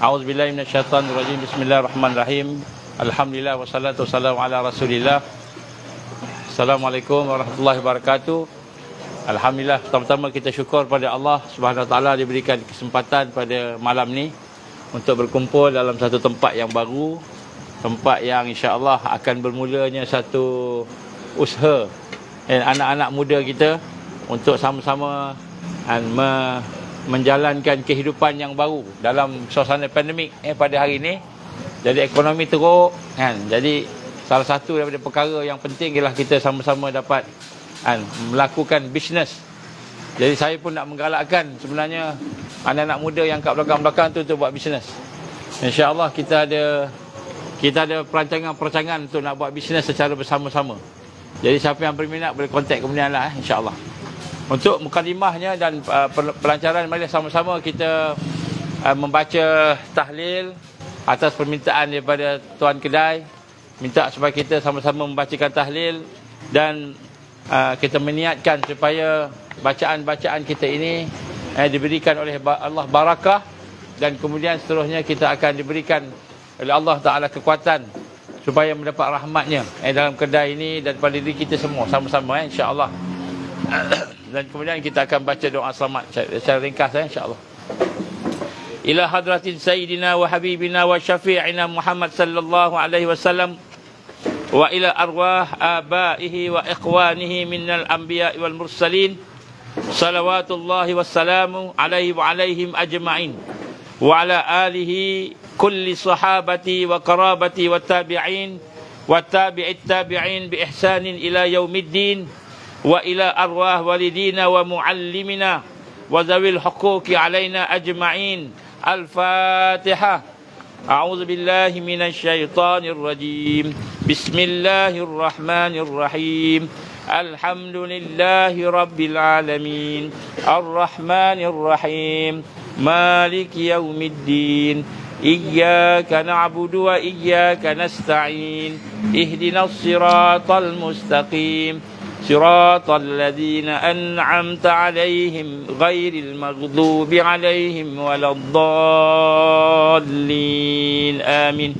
A'udzubillahi minasyaitonirrajim. Bismillahirrahmanirrahim. Alhamdulillah wassalatu wassalamu ala Rasulillah. Assalamualaikum warahmatullahi wabarakatuh. Alhamdulillah, pertama-tama kita syukur pada Allah Subhanahu wa taala diberikan kesempatan pada malam ni untuk berkumpul dalam satu tempat yang baru, tempat yang insya-Allah akan bermulanya satu usaha anak-anak muda kita untuk sama-sama menjalankan kehidupan yang baru dalam suasana pandemik pada hari ini. Jadi ekonomi teruk kan. Jadi salah satu daripada perkara yang penting ialah kita sama-sama dapat melakukan bisnes. Jadi saya pun nak menggalakkan sebenarnya anak-anak muda yang kat belakang-belakang tu untuk buat bisnes. Insya-Allah kita ada perancangan untuk nak buat bisnes secara bersama-sama. Jadi siapa yang berminat boleh kontak kemudian lah insya-Allah. Untuk mukadimahnya dan pelancaran, mari sama-sama kita membaca tahlil atas permintaan daripada tuan kedai. Minta supaya kita sama-sama membacakan tahlil dan kita meniatkan supaya bacaan-bacaan kita ini diberikan oleh Allah barakah, dan kemudian seterusnya kita akan diberikan oleh Allah Ta'ala kekuatan supaya mendapat rahmatnya dalam kedai ini dan pada diri kita semua sama-sama insya-Allah. Dan kemudian kita akan baca doa selamat secara ringkas insya-Allah. Ila hadratin sayyidina wa habibina wa syafi'ina Muhammad sallallahu alaihi wasallam wa ila arwah abaihi wa ikhwanihi minal anbiya wal mursalin salawatullahi wassalamu alaihi wa alaihim ajma'in wa ala alihi kulli sahabati wa qarabati wa tabi'in wa tabi'it tabi'in bi ihsanin ila yaumiddin wa ila arwah walidina wa muallimina wa zawil huquqi alaina ajma'in. Al-Fatihah. A'udzu billahi minasy syaithanir rajim. Bismillahirrahmanirrahim. Alhamdulillahi rabbil alamin. Arrahmanir rahim. Maliki yaumiddin. Iyyaka na'budu wa iyyaka nasta'in. Ihdinas siratal mustaqim. صراط الذين أنعمت عليهم غير المغضوب عليهم ولا الضالين آمين.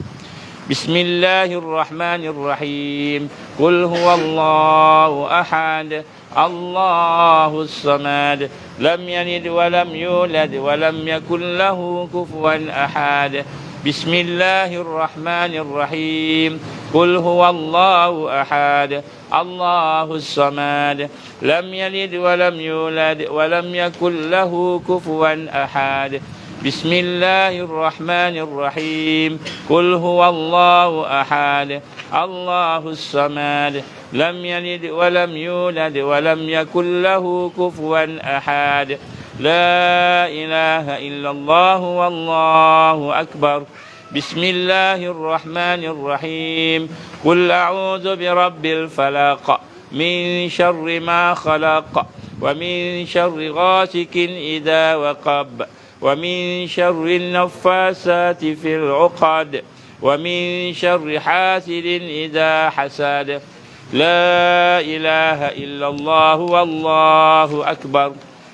بسم الله الرحمن الرحيم. قل هو الله أحد الله الصمد لم يلد ولم يولد ولم يكن له كفوا أحد. بسم الله الرحمن الرحيم. قل هو الله أحد الله الصمد لم يلد ولم يولد ولم يكن له كفوا أحد. بسم الله الرحمن الرحيم. قل هو الله أحد الله الصمد لم يلد ولم يولد ولم يكن له كفوا أحد. لا إله إلا الله والله أكبر. بسم الله الرحمن الرحيم. قل أعوذ برب الفلق من شر ما خلق ومن شر غاسق إذا وقب ومن شر النفاسات في العقد ومن شر حاسد إذا حسد. لا إله إلا الله والله أكبر.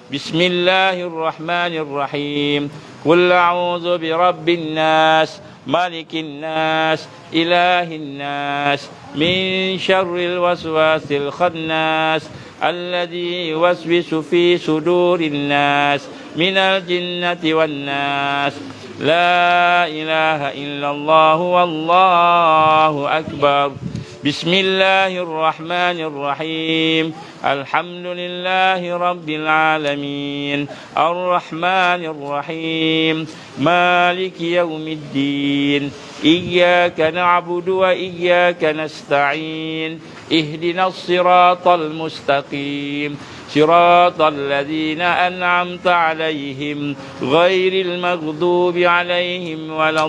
بسم الله الرحمن الرحيم. قل أعوذ برب الناس مالك الناس إله الناس من شر الوسواس الخناس الذي يوسوس في صدور الناس من الجنة والناس. لا إله إلا الله والله أكبر. بسم الله الرحمن الرحيم. الحمد لله رب العالمين الرحمن الرحيم مالك يوم الدين إياك نعبد وإياك نستعين اهدنا الصراط المستقيم صراط الذين أنعمت عليهم غير المغضوب عليهم ولا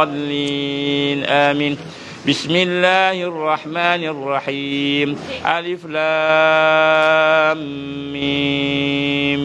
الضالين آمين. بسم الله الرحمن الرحيم. ألف لام ميم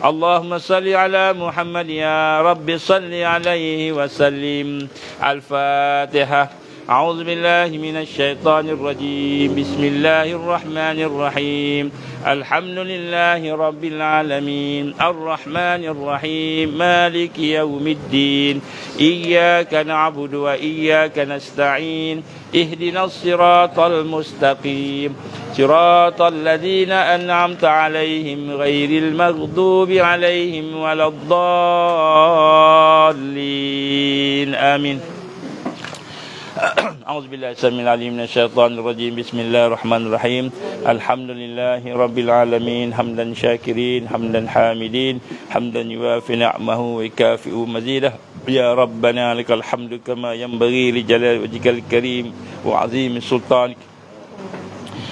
اللهم صل على محمد يا رب صل عليه وسلم. الفاتحة. أعوذ بالله من الشيطان الرجيم. بسم الله الرحمن الرحيم. الحمد لله رب العالمين الرحمن الرحيم مالك يوم الدين إياك نعبد وإياك نستعين اهدنا الصراط المستقيم صراط الذين أنعمت عليهم غير المغضوب عليهم ولا الضالين آمين. أعوذ بالله السميع العليم من الشيطان الرجيم. بسم الله الرحمن الرحيم. الحمد لله رب العالمين حمدا شاكرين حمدا حامدين حمدا يوافي نعمه ويكافئ مزيده. يا ربنا لك الحمد كما ينبغي لجلال وجهك الكريم وعظيم سلطانك.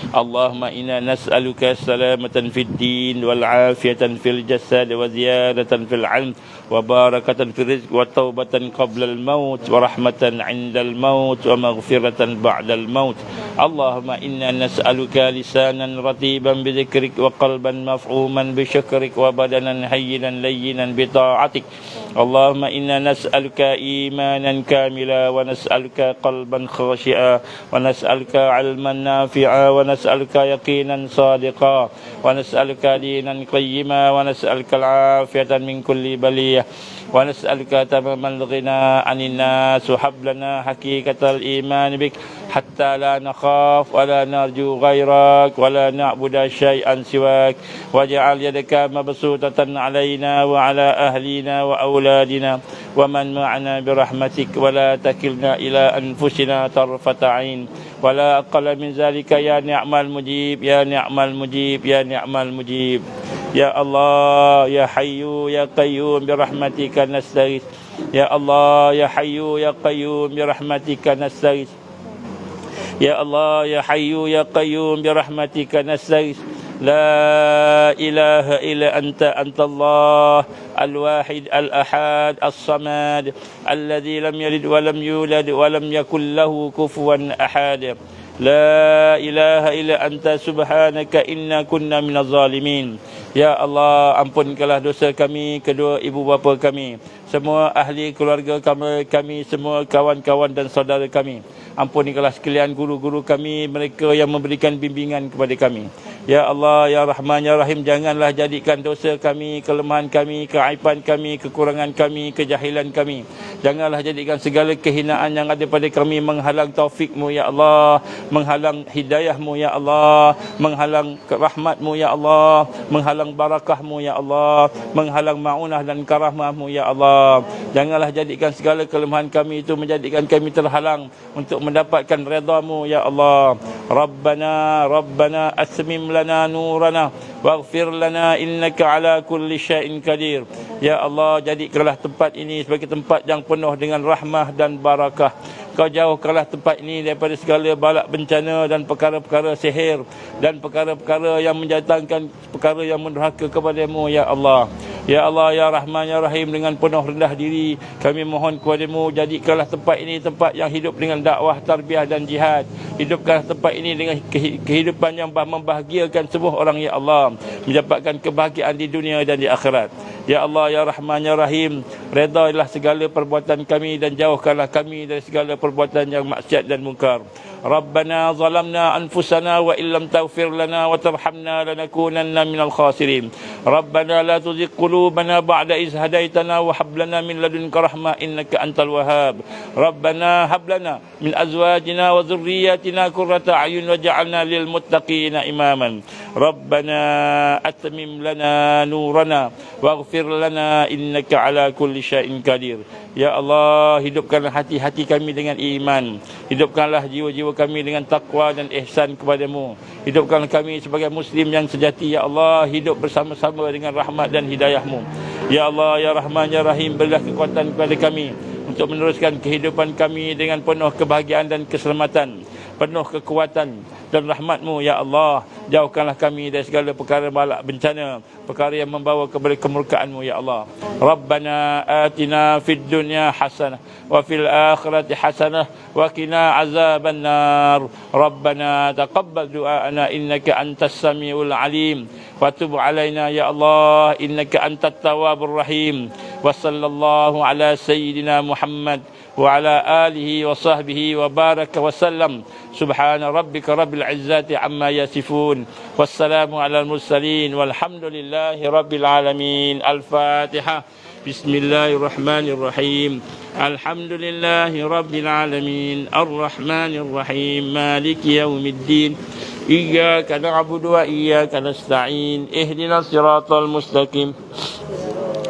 اللهم إنا نسألك السلامة في الدين والعافية في الجسد وزيادة في العلم وبركة في الرزق وتوبة قبل الموت ورحمة عند الموت ومغفرة بعد الموت. اللهم إنا نسألك لسانا رطيبا بذكرك وقلبا مفعوما بشكرك وبدنا هينا لينا بطاعتك. اللهم إنا نسألك إيمانا كاملا ونسألك قلبا خاشعا ونسألك علما نافعا ونسألك يقينا صادقا ونسألك دينا قيما ونسألك العافية من كل بلية ونسألك تمام الغنى عن الناس. وهب لنا حقيقة الإيمان بك حتى لا نخاف ولا نرجو غيرك ولا نعبد شيئا سواك. واجعل يدك مبسوطة علينا وعلى أهلنا وأولادنا ومن معنا برحمتك ولا تكلنا إلى أنفسنا طرفة عين ولا أقل من ذلك. يا نعم المجيب يا نعم المجيب يا نعم المجيب. يا الله يا حي يا قيوم برحمتك نستغيث. يا الله يا حي يا قيوم برحمتك نستغيث. يا الله يا حي يا قيوم برحمتك نستغيث. لا إله إلا أنت أنت الله الواحد الأحد الصمد الذي لم يلد ولم يولد ولم يكن له كفوا أحد. لا إله إلا أنت سبحانك إنا كنا من الظالمين. Ya Allah, ampunkanlah dosa kami, kedua ibu bapa kami, semua ahli keluarga kami, semua kawan-kawan dan saudara kami. Ampunikanlah sekalian guru-guru kami, mereka yang memberikan bimbingan kepada kami. Ya Allah, Ya Rahman, Ya Rahim, janganlah jadikan dosa kami, kelemahan kami, keaiban kami, kekurangan kami, kejahilan kami. Janganlah jadikan segala kehinaan yang ada pada kami menghalang taufik-Mu, Ya Allah, menghalang hidayah-Mu, Ya Allah, menghalang rahmat-Mu, Ya Allah, menghalang barakah-Mu, Ya Allah, menghalang ma'unah dan karamah-Mu, Ya Allah. Janganlah jadikan segala kelemahan kami itu menjadikan kami terhalang untuk mendapatkan redha-Mu, Ya Allah. Rabbana asmim lana nurana waghfir lana innaka ala kulli syai'in qadir. Ya Allah, jadikanlah tempat ini sebagai tempat yang penuh dengan rahmah dan barakah. Kau jauhkanlah tempat ini daripada segala balak bencana dan perkara-perkara sihir dan perkara-perkara yang mendatangkan perkara yang mendurhaka kepada-Mu, Ya Allah. Ya Allah, Ya Rahman, Ya Rahim, dengan penuh rendah diri kami mohon kepada-Mu, jadikanlah tempat ini tempat yang hidup dengan dakwah, tarbiyah dan jihad. Hidupkanlah tempat ini dengan kehidupan yang membahagiakan semua orang, Ya Allah, mendapatkan kebahagiaan di dunia dan di akhirat. Ya Allah, Ya Rahman, Ya Rahim, redailah segala perbuatan kami dan jauhkanlah kami dari segala perbuatan yang maksiat dan mungkar. Rabbana zalamna anfusana wa illam taghfir lana wa tarhamna lanakunanna minal khasirin. Rabbana la tuzigh qulubana ba'da idh hadaitana wa hab lana min ladunka rahmah innaka antal wahhab. Rabbana hab lana min azwajina wa dhurriyyatina qurrata a'yun waj'alna lil muttaqina imaman. Rabbana atmim lana nurana waghfir lana innaka ala kulli syai'in qadir. Ya Allah, hidupkanlah hati-hati kami dengan iman. Hidupkanlah jiwa-jiwa kami dengan takwa dan ihsan kepada-Mu. Hidupkanlah kami sebagai muslim yang sejati, Ya Allah, hidup bersama-sama dengan rahmat dan hidayah-Mu. Ya Allah, Ya Rahman, Ya Rahim, berilah kekuatan kepada kami untuk meneruskan kehidupan kami dengan penuh kebahagiaan dan keselamatan, penuh kekuatan dan rahmat-Mu, Ya Allah. Jauhkanlah kami dari segala perkara balak bencana, perkara yang membawa kepada kemurkaan-Mu ya Allah. Rabbana atina fid dunya hasanah wa fil akhirati hasanah wa qina azaban nar. Rabbana taqabbal du'ana innaka antas samiul alim wa tub alaina ya Allah innaka antat tawwabur rahim. Wa sallallahu ala sayyidina Muhammad wa ala alihi wa sahbihi wa baraka wa sallam. Subhana rabbika rabbil izzati amma yasifun. Wassalamu ala al-mursalin walhamdulillahi rabbil alamin. Al-Fatihah. Bismillahirrahmanirrahim. Alhamdulillahi rabbil alamin. Ar-Rahmanir Rahim. Maliki yaumiddin. Iyyaka na'budu wa iyyaka nasta'in. Ihdinas siratal mustaqim.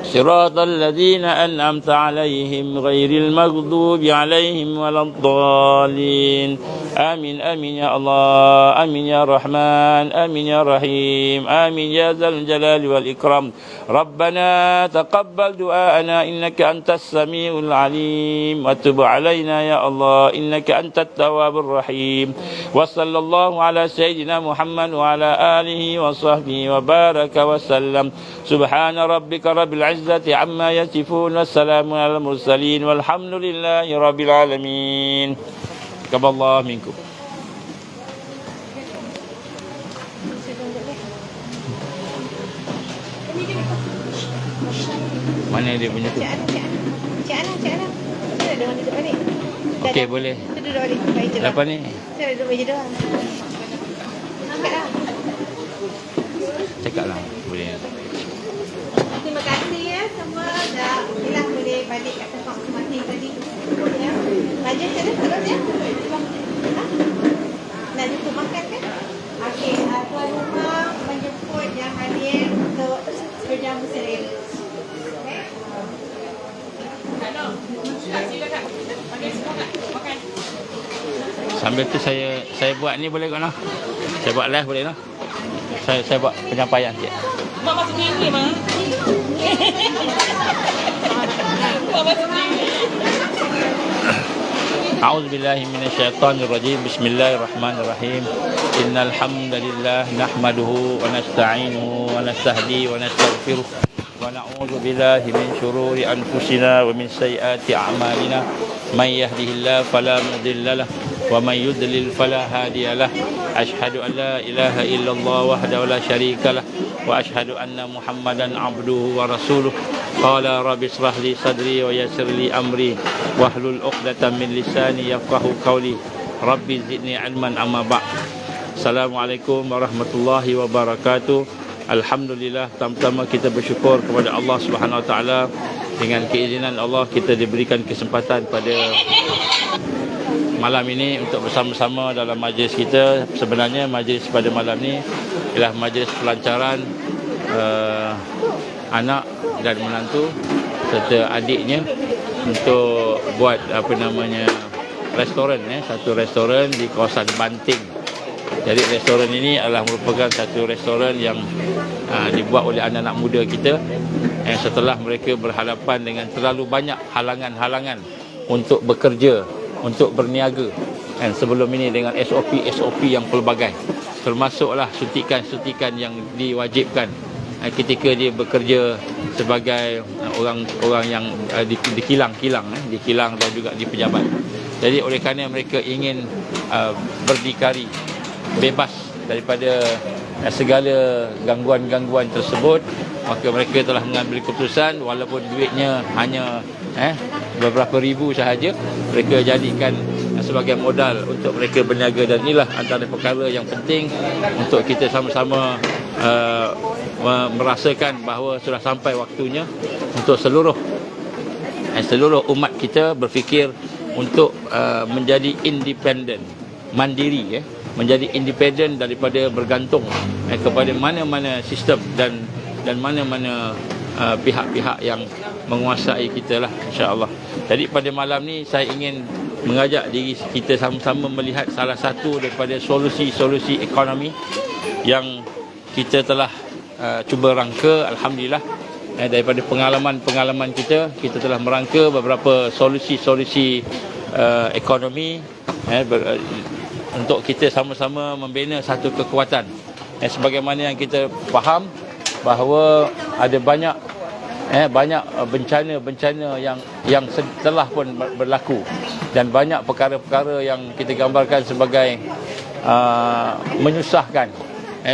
صراط الذين أنعمت عليهم غير المغضوب عليهم ولا الضالين آمين آمين يا الله آمين يا رحمن آمين يا رحيم آمين يا ذا الجلال والإكرام ربنا تقبل دعاءنا إنك أنت السميع العليم وتب علينا يا الله إنك أنت التواب الرحيم وصلى الله على سيدنا محمد وعلى آله وصحبه وبارك وسلم سبحان ربك رب العزة عما يصفون والسلام على المرسلين والحمد لله رب العالمين. تقبل الله منكم. Mana dia punya tu? Cik Ana. Saya ada orang duduk balik. Okey, boleh. Kita duduk balik. Baik je lah. Apa ni? Saya duduk meja doang. Angkat lah. Cakap lah. Boleh. Terima kasih ya semua. Dah bila boleh balik kat tempat masing-masing tadi. Ya. Raja macam mana? Terus ya? Ha? Nak jemput makan kan? Okey. Tuan rumah menjemput yang hadir untuk berjamu selera. Sambil tu saya buat ni boleh tak noh? Saya buat live boleh noh? Saya buat penyampaian sikit. Mak masuk tinggi mak. Mak masuk tinggi. أعوذ بالله من الشيطان الرجيم بسم الله الرحمن الرحيم إن الحمد لله نحمده ونستعينه ونستهديه ونستغفره ونعوذ بالله من شرور أنفسنا ومن سيئات أعمالنا من يهده الله فلا مضل له ومن يضلل فلا هادي له أشهد أن لا إله إلا الله وحده لا شريك له وأشهد أن محمدا عبده ورسوله قال رب اشرح لي صدري ويسر لي أمري واحلل عقدة من لساني يفقهوا قولي ربي زدني علما أما بعد. Assalamualaikum warahmatullahi wabarakatuh. Alhamdulillah, pertama-tama kita bersyukur kepada Allah Subhanahu Wa Taala. Dengan keizinan Allah kita diberikan kesempatan pada malam ini untuk bersama-sama dalam majlis kita. Sebenarnya majlis pada malam ni ialah majlis pelancaran anak dan menantu serta adiknya untuk buat restoran, satu restoran di kawasan Banting. Jadi restoran ini adalah merupakan satu restoran yang dibuat oleh anak-anak muda kita yang setelah mereka berhadapan dengan terlalu banyak halangan-halangan untuk bekerja, untuk berniaga, dan sebelum ini dengan SOP yang pelbagai, termasuklah suntikan-suntikan yang diwajibkan ketika dia bekerja sebagai orang yang di kilang dan juga di pejabat. Jadi oleh kerana mereka ingin berdikari, bebas daripada segala gangguan-gangguan tersebut, maka mereka telah mengambil keputusan walaupun duitnya hanya beberapa ribu sahaja, mereka jadikan sebagai modal untuk mereka berniaga. Dan inilah antara perkara yang penting untuk kita sama-sama merasakan bahawa sudah sampai waktunya untuk seluruh umat kita berfikir untuk menjadi independen, mandiri, menjadi independen daripada bergantung kepada mana-mana sistem dan mana-mana pihak-pihak yang menguasai kita lah, insya-Allah. Jadi pada malam ni saya ingin mengajak diri kita sama-sama melihat salah satu daripada solusi-solusi ekonomi yang kita telah cuba rangka. Alhamdulillah, daripada pengalaman kita telah merangka beberapa solusi-solusi ekonomi untuk kita sama-sama membina satu kekuatan Sebagaimana yang kita faham bahawa ada banyak bencana-bencana yang telah pun berlaku, dan banyak perkara-perkara yang kita gambarkan sebagai menyusahkan.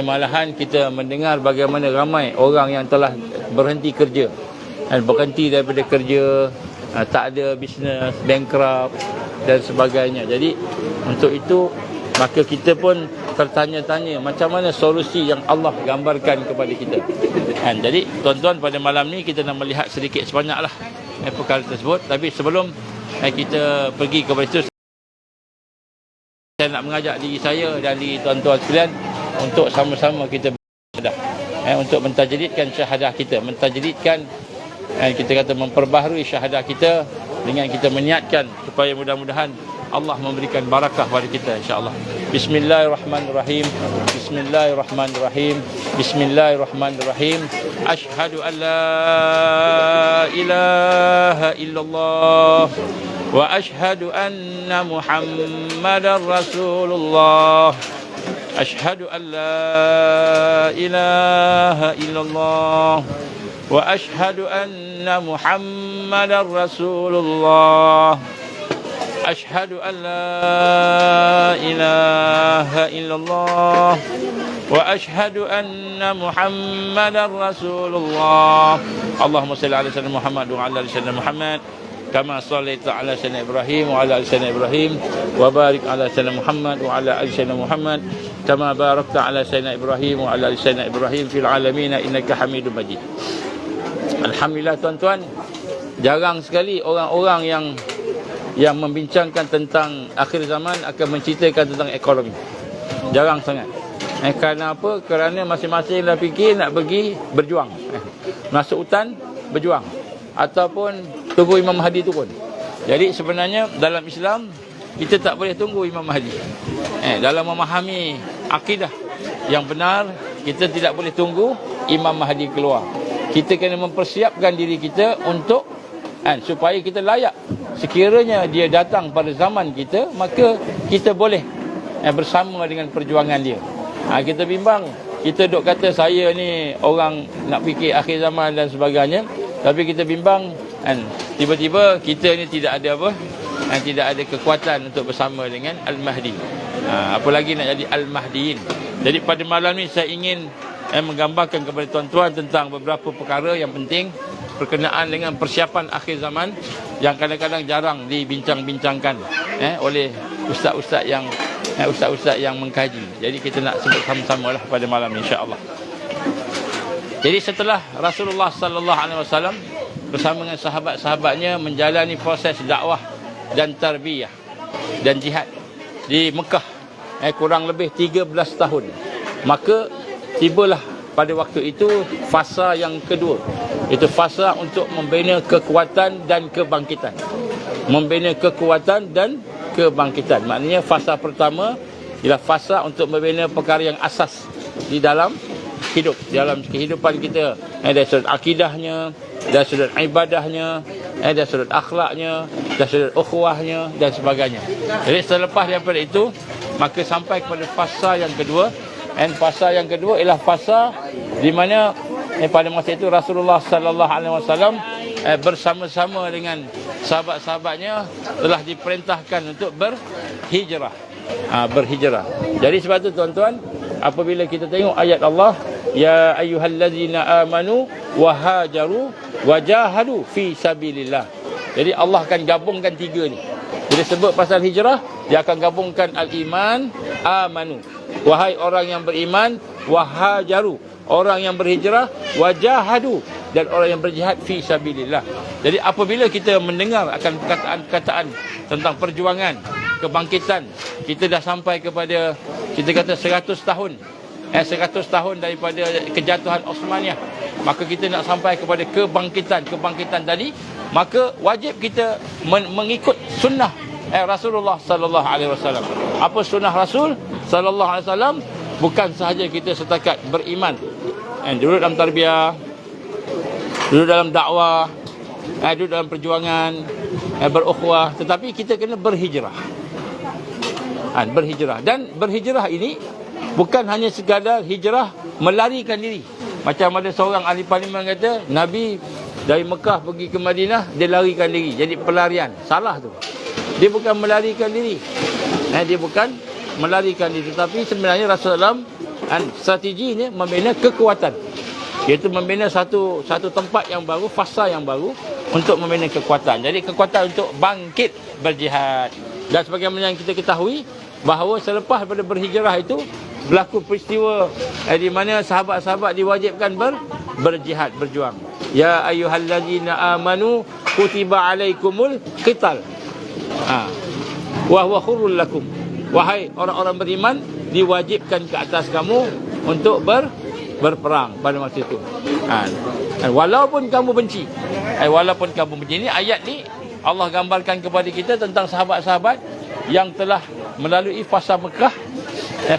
Malahan kita mendengar bagaimana ramai orang yang telah berhenti kerja, berhenti daripada kerja, tak ada bisnes, bankrupt dan sebagainya. Jadi untuk itu maka kita pun tertanya-tanya macam mana solusi yang Allah gambarkan kepada kita. Jadi tuan-tuan, pada malam ni kita nak melihat sedikit sebanyaklah perkara tersebut. Tapi sebelum kita pergi kepada itu, saya nak mengajak diri saya dan diri tuan-tuan sekalian untuk sama-sama kita beribadah, untuk mentajdidkan syahadah kita, mentajdidkan, kita kata memperbaharui syahadah kita dengan kita meniatkan supaya mudah-mudahan Allah memberikan barakah pada kita, insya-Allah. Bismillahirrahmanirrahim. Bismillahirrahmanirrahim. Bismillahirrahmanirrahim. Asyhadu an la ilaha illallah wa asyhadu anna Muhammadar Rasulullah. Asyhadu an la ilaha illallah wa asyhadu anna Muhammadar Rasulullah. أشهد أن لا إله إلا الله وأشهد أن محمدا رسول الله اللهم صل على سيدنا محمد وعلى آل سيدنا محمد كما صليت على سيدنا إبراهيم وعلى آل سيدنا إبراهيم وبارك على سيدنا محمد وعلى آل سيدنا محمد كما باركت على سيدنا إبراهيم وعلى آل سيدنا إبراهيم في العالمين إنك حميد مجيد. Alhamdulillah tuan-tuan, jarang sekali orang-orang yang membincangkan tentang akhir zaman akan menceritakan tentang ekonomi. Jarang sangat. Kerana apa? Kerana masing-masing dah fikir nak pergi berjuang. Masuk hutan, berjuang. Ataupun tunggu Imam Mahdi turun. Jadi sebenarnya dalam Islam, kita tak boleh tunggu Imam Mahdi. Dalam memahami akidah yang benar, kita tidak boleh tunggu Imam Mahdi keluar. Kita kena mempersiapkan diri kita untuk supaya kita layak. Sekiranya dia datang pada zaman kita, maka kita boleh bersama dengan perjuangan dia. Kita bimbang, kita duk kata saya ni orang nak fikir akhir zaman dan sebagainya, tapi kita bimbang tiba-tiba kita ni tidak ada apa, tidak ada kekuatan untuk bersama dengan Al-Mahdi. Apa lagi nak jadi Al-Mahdiin. Jadi pada malam ni saya ingin menggambarkan kepada tuan-tuan tentang beberapa perkara yang penting berkenaan dengan persiapan akhir zaman yang kadang-kadang jarang dibincang-bincangkan oleh ustaz-ustaz yang mengkaji. Jadi kita nak sebut sama-sama lah pada malam ni, insya-Allah. Jadi setelah Rasulullah sallallahu alaihi wasallam bersama dengan sahabat-sahabatnya menjalani proses dakwah dan tarbiyah dan jihad di Mekah kurang lebih 13 tahun, maka tibalah pada waktu itu fasa yang kedua. Itu fasa untuk membina kekuatan dan kebangkitan. Membina kekuatan dan kebangkitan. Maknanya fasa pertama ialah fasa untuk membina perkara yang asas di dalam hidup, dalam kehidupan kita. Dari sudut akidahnya, dari sudut ibadahnya, dari sudut akhlaknya, dari sudut ukhuwahnya dan sebagainya. Jadi selepas daripada itu, maka sampai kepada fasa yang kedua. Fasa yang kedua ialah fasa di mana pada masa itu Rasulullah sallallahu alaihi wasallam bersama-sama dengan sahabat-sahabatnya telah diperintahkan untuk berhijrah. Berhijrah. Jadi sebab itu tuan-tuan, apabila kita tengok ayat Allah, ya ayyuhallazina amanu wa hajaru wa jahadu fi sabilillah. Jadi Allah akan gabungkan tiga ni. Bila sebut pasal hijrah, dia akan gabungkan al-iman, amanu. Wahai orang yang beriman, wahajaru, orang yang berhijrah, wajahadu, dan orang yang berjihad fi sabilillah. Jadi apabila kita mendengar akan perkataan-perkataan tentang perjuangan, kebangkitan, kita dah sampai kepada, kita kata 100 tahun. 100 tahun daripada kejatuhan Osmaniyah. Maka kita nak sampai kepada kebangkitan tadi, maka wajib kita mengikut sunnah Rasulullah sallallahu alaihi wasallam. Apa sunnah Rasul sallallahu alaihi wasallam? Bukan sahaja kita setakat beriman, duduk dalam tarbiyah, duduk dalam dakwah, duduk dalam perjuangan, berukhuwah, tetapi kita kena berhijrah. Berhijrah, dan berhijrah ini bukan hanya sekadar hijrah melarikan diri. Macam ada seorang ahli parlimen kata, Nabi dari Mekah pergi ke Madinah, dia larikan diri. Jadi pelarian. Salah tu. Dia bukan melarikan diri. Dia bukan melarikan diri. Tetapi sebenarnya Rasulullah strateginya membina kekuatan. Iaitu membina satu tempat yang baru, fasa yang baru untuk membina kekuatan. Jadi kekuatan untuk bangkit berjihad. Dan sebagaimana yang kita ketahui, bahawa selepas daripada berhijrah itu berlaku peristiwa di mana sahabat-sahabat diwajibkan berjihad, berjuang. Ya ayyuhallazina amanu kutiba alaikumul qital. Wa huwa khurrul lakum. Wahai orang-orang beriman, diwajibkan ke atas kamu untuk berperang pada masa itu. Walaupun kamu benci. Walaupun kamu benci. Ini ayat ni Allah gambarkan kepada kita tentang sahabat-sahabat yang telah melalui fasa Mekah.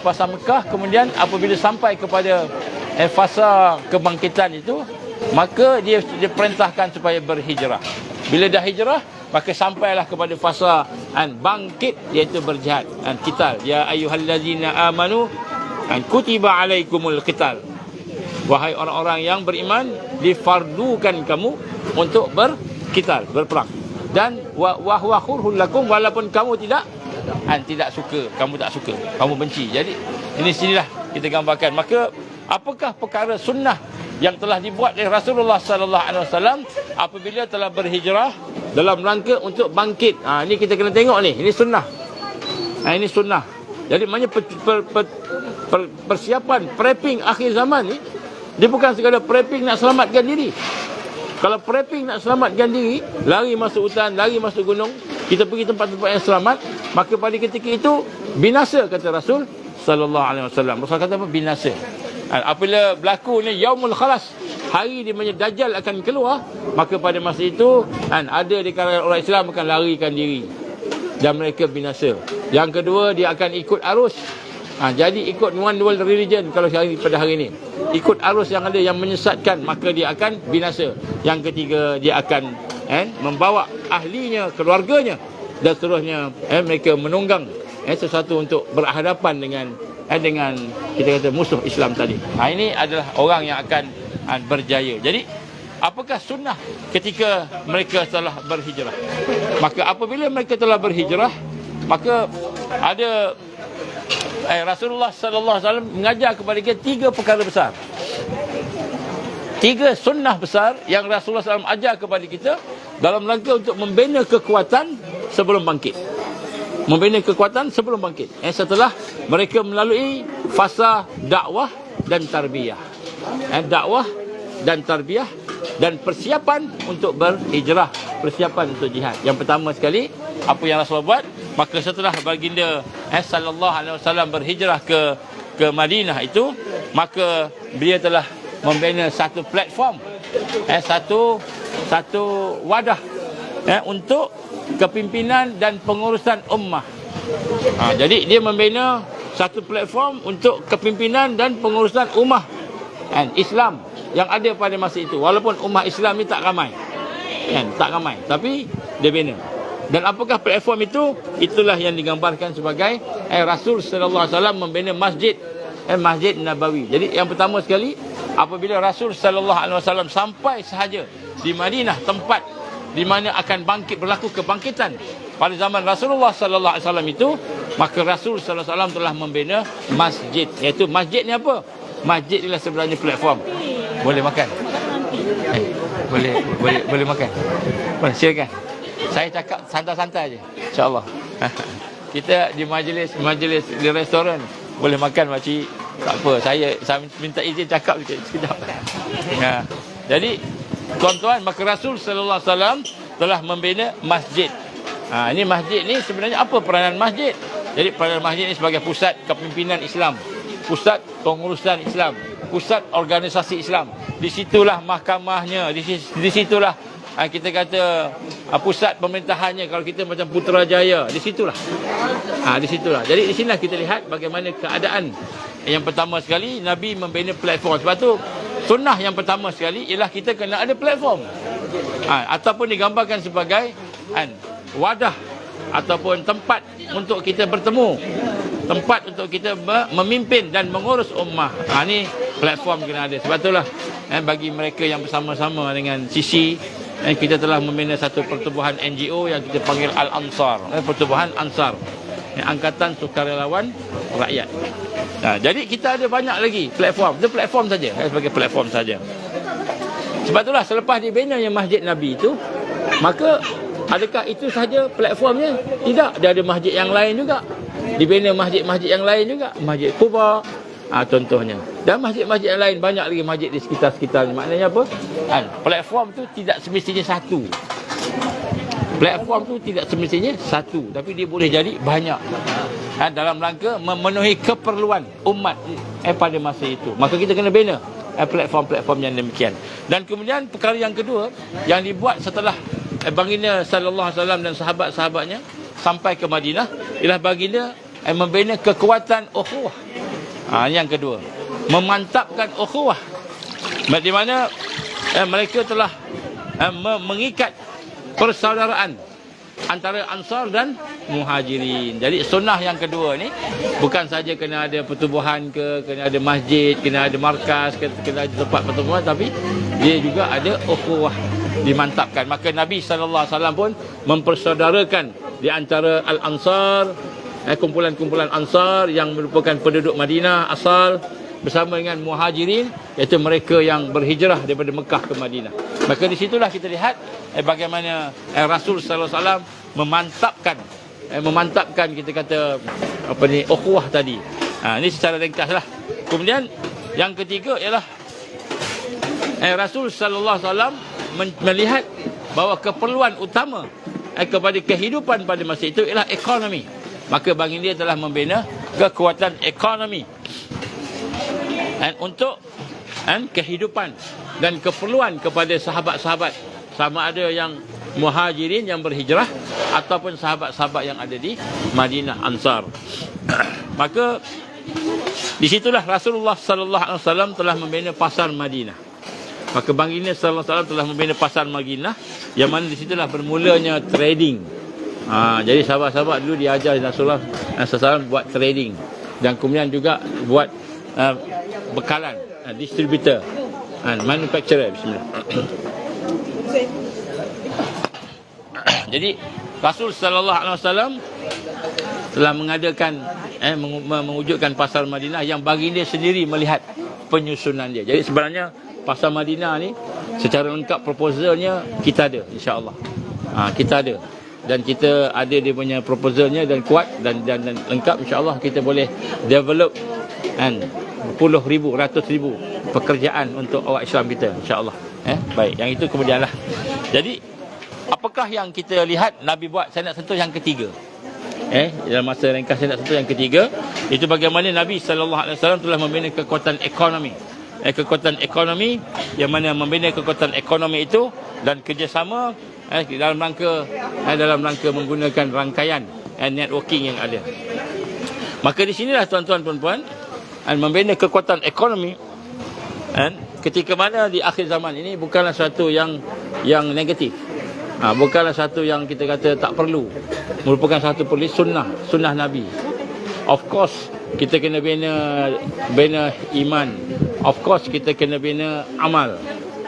Fasa Mekah, kemudian apabila sampai kepada fasa kebangkitan itu, maka dia diperintahkan supaya berhijrah. Bila dah hijrah, maka sampailah kepada fasa bangkit, iaitu berjihad, qital. Ya ayyuhallazina amanu kutiba alaikumul qital. Wahai orang-orang yang beriman, difardukan kamu untuk berqital, berperang. Dan wa huwa khurhul lakum, walaupun kamu tidak suka, kamu tak suka, kamu benci. Jadi ini sinilah kita gambarkan. Maka apakah perkara sunnah yang telah dibuat oleh Rasulullah sallallahu alaihi wasallam apabila telah berhijrah dalam rangka untuk bangkit? Ini kita kena tengok ni. Ini sunnah. Ini sunnah. Jadi maknanya persiapan prepping akhir zaman ni, dia bukan sekadar prepping nak selamatkan diri. Kalau prepping nak selamatkan diri, lari masuk hutan, lari masuk gunung, kita pergi tempat-tempat yang selamat, maka pada ketika itu binasa, kata Rasul sallallahu alaihi wasallam. Rasul kata apa? Binasa. Apabila berlaku ni yaumul khalas, hari di mana Dajjal akan keluar, maka pada masa itu ada di kalangan orang Islam akan larikan diri dan mereka binasa. Yang kedua, dia akan ikut arus. Jadi ikut one world religion kalau pada hari ini. Ikut arus yang ada yang menyesatkan, maka dia akan binasa. Yang ketiga, dia akan membawa ahlinya, keluarganya, dan seterusnya mereka menunggang sesuatu untuk berhadapan dengan kita kata musuh Islam tadi. Ini adalah orang yang akan berjaya. Jadi apakah sunnah ketika mereka telah berhijrah? Maka apabila mereka telah berhijrah, maka ada Rasulullah sallallahu alaihi wasallam mengajar kepada kita 3 perkara besar. 3 sunnah besar yang Rasulullah SAW ajar kepada kita dalam rangka untuk membina kekuatan sebelum bangkit. Membina kekuatan sebelum bangkit. Setelah mereka melalui fasa dakwah dan tarbiyah. Dakwah dan tarbiyah dan persiapan untuk berhijrah, persiapan untuk jihad. Yang pertama sekali, apa yang Rasulullah buat, maka setelah baginda sallallahu alaihi wasallam berhijrah ke Madinah itu, maka beliau telah membina satu platform, satu wadah untuk kepimpinan dan pengurusan ummah. Jadi dia membina satu platform untuk kepimpinan dan pengurusan ummah Islam yang ada pada masa itu. Walaupun ummah Islam ni tak ramai, tapi dia bina. Dan apakah platform itu? Itulah yang digambarkan sebagai Rasul sallallahu alaihi wasallam membina masjid, Masjid Nabawi. Jadi yang pertama sekali, apabila Rasul sallallahu alaihi wasallam sampai sahaja di Madinah, tempat di mana akan berlaku kebangkitan pada zaman Rasulullah sallallahu alaihi wasallam itu, maka Rasul sallallahu alaihi wasallam telah membina masjid. Iaitu masjid ni apa? Masjid ialah sebenarnya platform. Boleh makan? Boleh makan. Boleh, silakan. Saya cakap santai-santai aje, insya-Allah. Kita di majlis di restoran boleh makan makcik, tak apa. Saya minta izin cakap sekejap. Jadi tuan-tuan, maka Rasul sallallahu alaihi wasallam telah membina masjid. Ini masjid ni sebenarnya apa peranan masjid? Jadi peranan masjid ni sebagai pusat kepimpinan Islam, pusat pengurusan Islam, pusat organisasi Islam. Di situlah mahkamahnya, di situlah kita kata pusat pemerintahannya. Kalau kita macam Putrajaya, di situlah. Di situlah. Jadi di sinilah kita lihat bagaimana keadaan. Yang pertama sekali, Nabi membina platform. Sebab tu sunnah yang pertama sekali ialah kita kena ada platform. Ataupun digambarkan sebagai wadah ataupun tempat untuk kita bertemu, tempat untuk kita memimpin dan mengurus ummah. Ni platform kena ada. Sebab itulah bagi mereka yang bersama-sama dengan sisi, kita telah membina satu pertubuhan NGO yang kita panggil Al-Ansar, Pertubuhan Ansar, Angkatan Sukarelawan Rakyat. Jadi kita ada banyak lagi platform. Itu platform saja, sebagai platform saja. Sebab itulah selepas dibinanya Masjid Nabi itu, maka adakah itu sahaja platformnya? Tidak, dia ada masjid yang lain juga. Dibina masjid-masjid yang lain juga, Masjid Quba contohnya, dan masjid-masjid yang lain, banyak lagi masjid di sekitar-sekitar. Maknanya apa? Platform tu tidak semestinya satu. Platform tu tidak semestinya satu, tapi dia boleh jadi banyak, dalam rangka memenuhi keperluan umat pada masa itu. Maka kita kena bina platform-platform yang demikian. Dan kemudian perkara yang kedua yang dibuat setelah baginda sallallahu alaihi wasallam dan sahabat-sahabatnya sampai ke Madinah, ialah baginda membina kekuatan ukhuwah. Ini yang kedua, memantapkan ukhuwah, di mana mereka telah mengikat persaudaraan antara Ansar dan Muhajirin. Jadi sunnah yang kedua ni bukan saja kena ada pertubuhan kena ada masjid, kena ada markas, kena ada tempat pertubuhan, tapi dia juga ada ukhuwah dimantapkan. Maka Nabi sallallahu alaihi wasallam pun mempersaudarakan di antara Al-Ansar, kumpulan-kumpulan Ansar yang merupakan penduduk Madinah asal, bersama dengan Muhajirin, iaitu mereka yang berhijrah daripada Mekah ke Madinah. Maka di situlah kita lihat bagaimana Rasul sallallahu alaihi wasallam memantapkan kita kata ukhuwah tadi. Ini secara ringkaslah. Kemudian yang ketiga ialah Rasul sallallahu alaihi wasallam melihat bahawa keperluan utama kepada kehidupan pada masa itu ialah ekonomi. Maka baginda telah membina kekuatan ekonomi untuk kehidupan dan keperluan kepada sahabat-sahabat, sama ada yang Muhajirin yang berhijrah ataupun sahabat-sahabat yang ada di Madinah Ansar. Maka di situlah Rasulullah sallallahu alaihi wasallam telah membina pasar Madinah. Maka baginda sallallahu alaihi wasallam telah membina pasar Madinah, yang mana di situlah bermulanya trading. Jadi sahabat-sahabat dulu diajar Rasulullah SAW buat trading, dan kemudian juga buat bekalan, distributor, manufacturer. Bismillah. Jadi Rasul sallallahu alaihi wasallam telah mengadakan mewujudkan pasar Madinah yang baginda sendiri melihat penyusunan dia. Jadi sebenarnya pasar Madinah ni secara lengkap proposalnya kita ada, insya-Allah. Kita ada, dan kita ada dia punya proposalnya dan kuat dan lengkap, insya-Allah kita boleh develop puluh ribu, ratus ribu pekerjaan untuk awak Islam kita, insya-Allah. Baik, yang itu kemudianlah. Jadi apakah yang kita lihat Nabi buat? Saya nak sentuh yang ketiga. Dalam masa ringkas saya nak sentuh yang ketiga, itu bagaimana Nabi sallallahu alaihi wasallam telah membina kekuatan ekonomi. Kekuatan ekonomi, yang mana membina kekuatan ekonomi itu dan kerjasama dalam rangka menggunakan rangkaian networking yang ada. Maka di sinilah tuan-tuan puan-puan, membina kekuatan ekonomi ketika mana di akhir zaman ini bukanlah satu yang negatif. Bukanlah satu yang kita kata tak perlu, merupakan satu perlu sunnah Nabi. Of course kita kena bina iman, of course kita kena bina amal,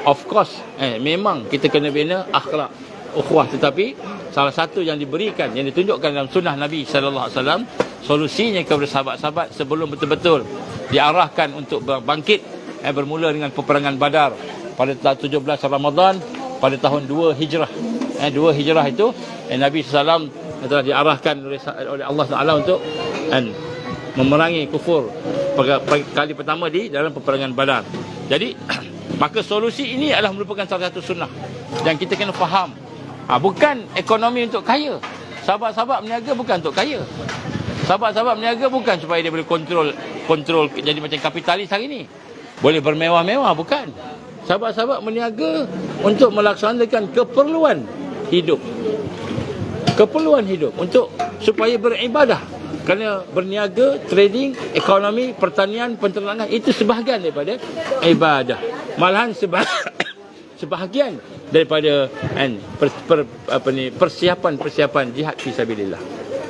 of course memang kita kena bina akhlak, ukhuwah. Tetapi salah satu yang diberikan, yang ditunjukkan dalam sunnah Nabi sallallahu alaihi wasallam, solusinya kepada sahabat-sahabat sebelum betul-betul diarahkan untuk bangkit, bermula dengan peperangan Badar pada 17 Ramadan pada tahun 2 Hijrah. 2 Hijrah itu Nabi SAW telah diarahkan oleh Allah Taala untuk memerangi kufur kali pertama di dalam peperangan Badar. Jadi maka solusi ini adalah merupakan salah satu sunnah yang kita kena faham. Bukan ekonomi untuk kaya. Sahabat-sahabat berniaga bukan untuk kaya. Sahabat-sahabat berniaga bukan supaya dia boleh kontrol jadi macam kapitalis hari ini, boleh bermewah-mewah, bukan. Sahabat-sahabat berniaga untuk melaksanakan keperluan hidup. Keperluan hidup untuk supaya beribadah. Kerana berniaga, trading, ekonomi, pertanian, penternakan itu sebahagian daripada ibadah. Malahan sebahagian daripada persiapan jihad fisabilillah.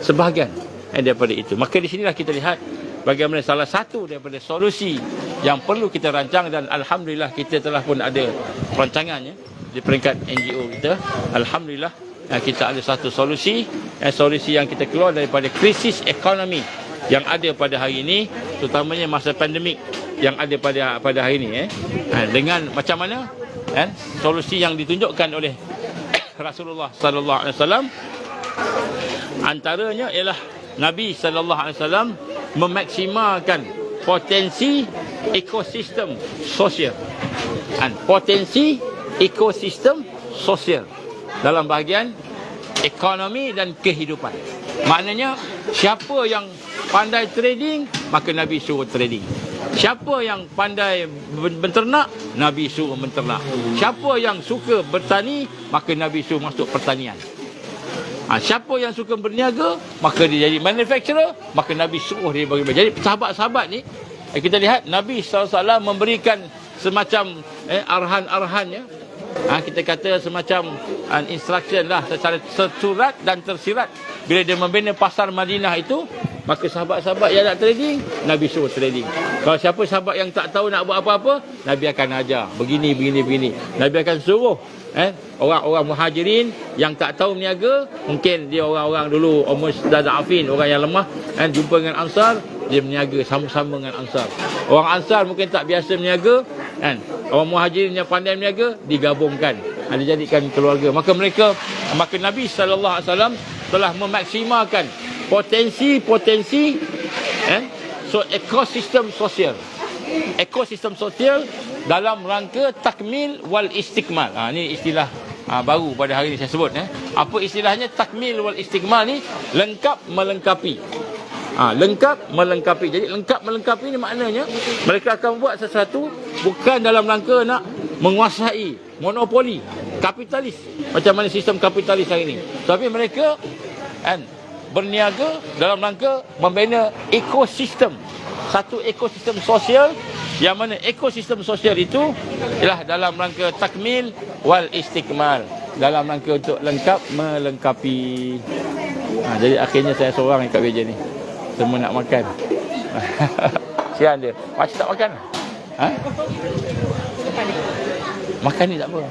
Sebahagian daripada itu. Maka di sinilah kita lihat bagaimana salah satu daripada solusi yang perlu kita rancang, dan alhamdulillah kita telah pun ada perancangannya di peringkat NGO kita. Alhamdulillah kita ada satu solusi yang kita keluar daripada krisis ekonomi yang ada pada hari ini, terutamanya masa pandemik yang ada pada hari ini. Dengan macam mana solusi yang ditunjukkan oleh Rasulullah sallallahu alaihi wasallam, antaranya ialah Nabi sallallahu alaihi wasallam memaksimalkan potensi ekosistem sosial. Potensi ekosistem sosial dalam bahagian ekonomi dan kehidupan. Maknanya siapa yang pandai trading, maka Nabi suruh trading. Siapa yang pandai berternak, Nabi suruh berternak. Siapa yang suka bertani, maka Nabi suruh masuk pertanian. Siapa yang suka berniaga, maka dia jadi manufacturer, maka Nabi suruh dia bagi. Jadi sahabat-sahabat ni, kita lihat Nabi SAW memberikan semacam arahan-arahannya. Kita kata semacam instruction lah, secara tersurat dan tersirat. Bila dia membina pasar Madinah itu, maka sahabat-sahabat yang nak trading, Nabi suruh trading. Kalau siapa sahabat yang tak tahu nak buat apa-apa, Nabi akan ajar begini. Nabi akan suruh orang-orang muhajirin yang tak tahu berniaga, mungkin dia orang-orang dulu mustadafin, orang yang lemah, jumpa dengan Ansar, dia berniaga sama-sama dengan Ansar. Orang Ansar mungkin tak biasa berniaga, orang muhajirin yang pandai berniaga, digabungkan, dijadikan keluarga. Maka Nabi SAW telah memaksimalkan potensi ekosistem sosial. Ekosistem sosial dalam rangka takmil wal istikmal. Ini istilah baru pada hari ini saya sebut. Apa istilahnya takmil wal istikmal ni? Lengkap melengkapi. Lengkap melengkapi. Jadi lengkap melengkapi ni maknanya mereka akan buat sesuatu bukan dalam rangka nak menguasai monopoli kapitalis, macam mana sistem kapitalis hari ini, tapi mereka berniaga dalam rangka membina ekosistem, satu ekosistem sosial, yang mana ekosistem sosial itu ialah dalam rangka takmil wal istikmal, dalam rangka untuk lengkap melengkapi. Jadi akhirnya saya seorang kat meja ni, semua nak makan. Sian dia, macam tak makan. Makan ni tak apa.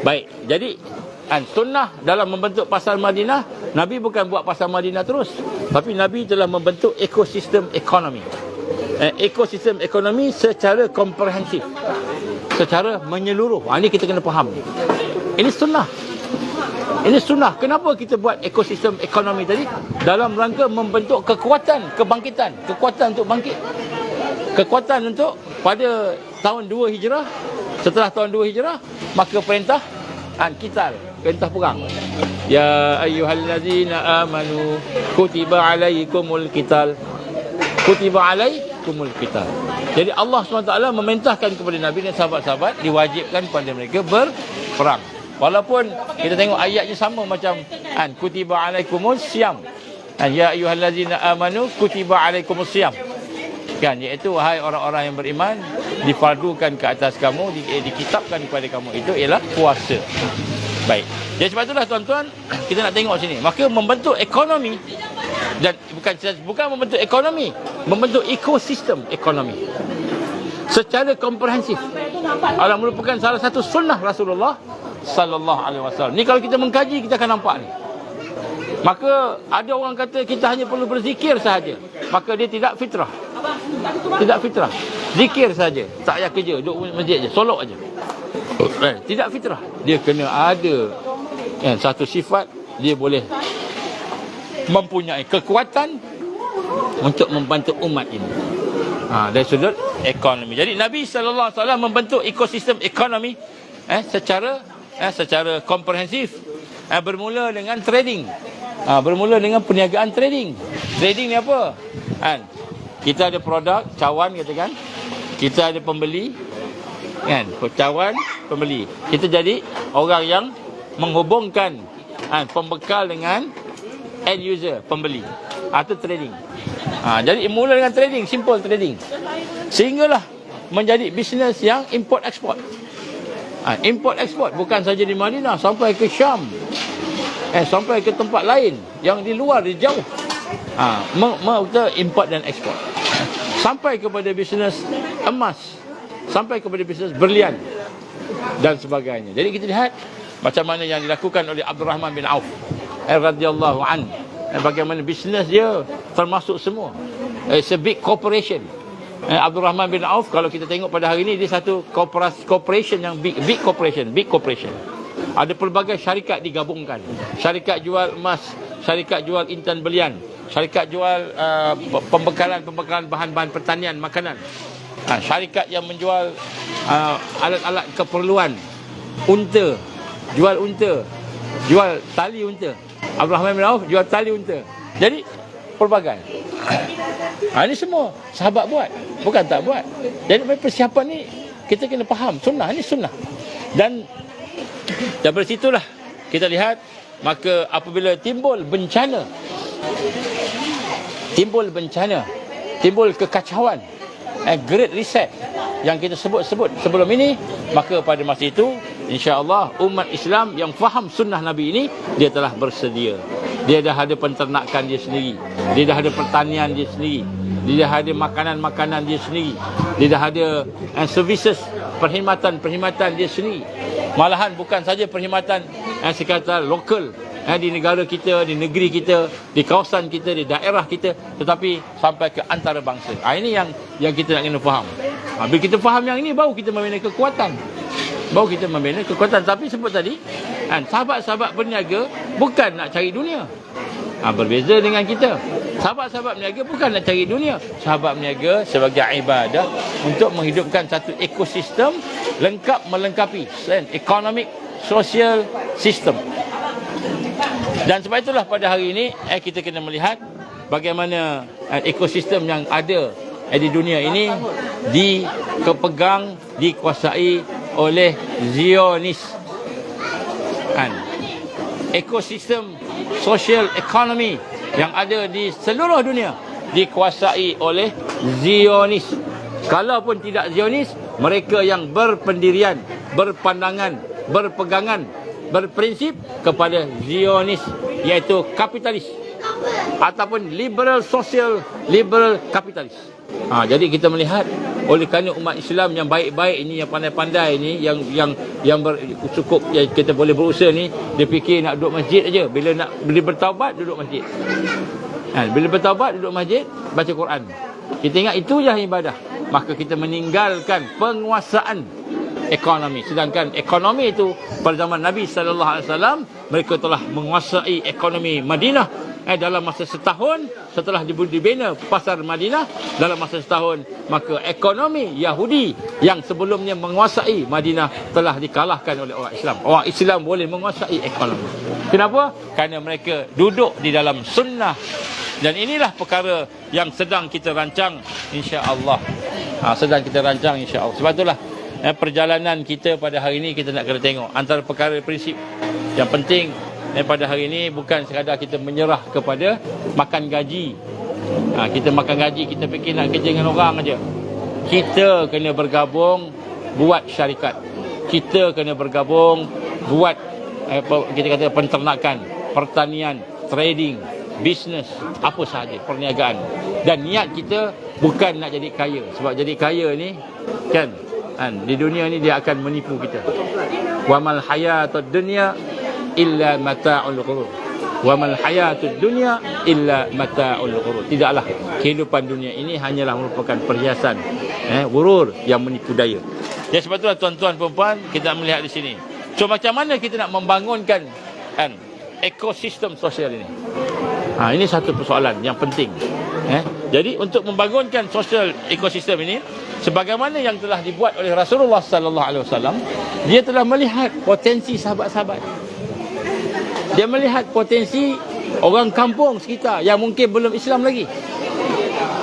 Baik, jadi sunnah dalam membentuk pasar Madinah, Nabi bukan buat pasar Madinah terus, tapi Nabi telah membentuk ekosistem ekonomi. Ekosistem ekonomi secara komprehensif, secara menyeluruh. Ini kita kena faham. Ini sunnah. Ini sunnah. Kenapa kita buat ekosistem ekonomi tadi? Dalam rangka membentuk kekuatan kebangkitan, kekuatan untuk bangkit, kekuatan untuk pada tahun 2 Hijrah. Setelah tahun 2 Hijrah, maka perintah qital, perintah perang. Ya ayyuhallazina amanu kutiba alaikumul qital. Kutiba alaikumul qital. Jadi Allah SWT memerintahkan kepada Nabi dan sahabat-sahabat, diwajibkan kepada mereka berperang. Walaupun kita tengok ayatnya sama macam kutiba alaikumus siyam. Ya ayyuhallazina amanu kutiba alaikumus siyam. Iaitu wahai orang-orang yang beriman, difardukan ke atas kamu, dikitabkan kepada kamu, itu ialah puasa. Baik. Jadi sebab itulah tuan-tuan, kita nak tengok sini. Maka membentuk ekonomi, dan bukan membentuk ekonomi, membentuk ekosistem ekonomi secara komprehensif adalah merupakan salah satu sunnah Rasulullah sallallahu alaihi wasallam. Ni kalau kita mengkaji, kita akan nampak ni. Maka ada orang kata kita hanya perlu berzikir sahaja, maka dia tidak fitrah. Tidak fitrah. Zikir saja, tak payah kerja, duduk masjid je, solok aja. Tidak fitrah. Dia kena ada satu sifat, dia boleh mempunyai kekuatan untuk membantu umat ini. Dari sudut ekonomi. Jadi Nabi sallallahu alaihi wasallam membentuk ekosistem ekonomi secara komprehensif. Bermula dengan trading. Bermula dengan perniagaan trading. Trading ni apa? Kita ada produk, cawan katakan. Kita ada pembeli, cawan, pembeli. Kita jadi orang yang menghubungkan pembekal dengan end user, pembeli. Itu trading. Jadi mula dengan trading, simple trading. Sehinggalah menjadi bisnes yang import ekspor. Import ekspor bukan saja di Madinah, sampai ke Syam, sampai ke tempat lain yang di luar, di jauh. Kita import dan ekspor. Sampai kepada bisnes emas, sampai kepada bisnes berlian dan sebagainya. Jadi kita lihat macam mana yang dilakukan oleh Abdurrahman bin Auf radhiyallahu an. Bagaimana bisnes dia termasuk semua. It's a big corporation. Abdurrahman bin Auf, kalau kita tengok pada hari ini, dia satu corporation yang big corporation. Ada pelbagai syarikat digabungkan. Syarikat jual emas, syarikat jual intan belian, syarikat jual pembekalan bahan-bahan pertanian, makanan. Syarikat yang menjual alat-alat keperluan, unta, jual tali unta. Abdurrahman bin Auf jual tali unta. Jadi pelbagai. Ini semua sahabat buat, bukan tak buat. Jadi persiapan ni kita kena faham, sunnah ni sunnah. Dan dari situlah kita lihat, maka apabila timbul bencana, timbul kekacauan, great reset yang kita sebut sebelum ini, maka pada masa itu insya-Allah umat Islam yang faham sunnah Nabi ini, dia telah bersedia. Dia dah ada penternakan dia sendiri, dia dah ada pertanian dia sendiri, dia dah ada makanan-makanan dia sendiri, dia dah ada services, perkhidmatan dia sendiri. Malahan bukan saja perkhidmatan sekadar lokal di negara kita, di negeri kita, di kawasan kita, di daerah kita, tetapi sampai ke antarabangsa. Ini yang kita nak kena faham. Bila kita faham yang ini, baru kita membina kekuatan. Tapi sebut tadi, sahabat-sahabat berniaga bukan nak cari dunia. Berbeza dengan kita. Sahabat-sahabat berniaga bukan nak cari dunia. Sahabat berniaga sebagai ibadah untuk menghidupkan satu ekosistem lengkap melengkapi economic social system. Dan sebab itulah pada hari ini kita kena melihat bagaimana ekosistem yang ada di dunia ini dikuasai oleh Zionis. Ekosistem social economy yang ada di seluruh dunia dikuasai oleh Zionis. Kalaupun tidak Zionis, mereka yang berpendirian, berpandangan, berpegangan, berprinsip kepada Zionis, iaitu kapitalis ataupun liberal social, liberal kapitalis. Jadi kita melihat, oleh kerana umat Islam yang baik-baik ini, yang pandai-pandai ini, yang cukup kita boleh berusaha ni, dia fikir nak duduk masjid aja. Bila bertaubat, duduk masjid. Bila bertaubat, duduk masjid, baca Quran. Kita ingat itu je ibadah. Maka kita meninggalkan penguasaan ekonomi. Sedangkan ekonomi itu pada zaman Nabi SAW, mereka telah menguasai ekonomi Madinah. Dalam masa setahun setelah dibina pasar Madinah, dalam masa setahun, maka ekonomi Yahudi yang sebelumnya menguasai Madinah telah dikalahkan oleh orang Islam. Orang Islam boleh menguasai ekonomi. Kenapa? Kerana mereka duduk di dalam sunnah. Dan inilah perkara yang sedang kita rancang, insya-Allah. Sedang kita rancang, insya-Allah. Sebab itulah perjalanan kita pada hari ini, kita nak kena tengok antara perkara prinsip yang penting pada hari ini, bukan sekadar kita menyerah kepada makan gaji. Kita makan gaji, kita fikir nak kerja dengan orang aja. Kita kena bergabung buat syarikat. Kita kena bergabung buat kita kata penternakan, pertanian, trading, bisnes, apa sahaja, perniagaan. Dan niat kita bukan nak jadi kaya. Sebab jadi kaya ni kan, di dunia ni dia akan menipu kita. Wa mal hayatud dunya illa mata'ul ghurur. Wa mal hayatud dunya illa mata'ul ghurur. Tidaklah kehidupan dunia ini hanyalah merupakan perhiasan ghurur yang menipu daya. Jadi sebab itulah tuan-tuan perempuan, kita melihat di sini. So macam mana kita nak membangunkan ekosistem sosial ini? Ini satu persoalan yang penting. Jadi untuk membangunkan sosial ekosistem ini, sebagaimana yang telah dibuat oleh Rasulullah sallallahu alaihi wasallam, dia telah melihat potensi sahabat-sahabat. Dia melihat potensi orang kampung sekitar yang mungkin belum Islam lagi.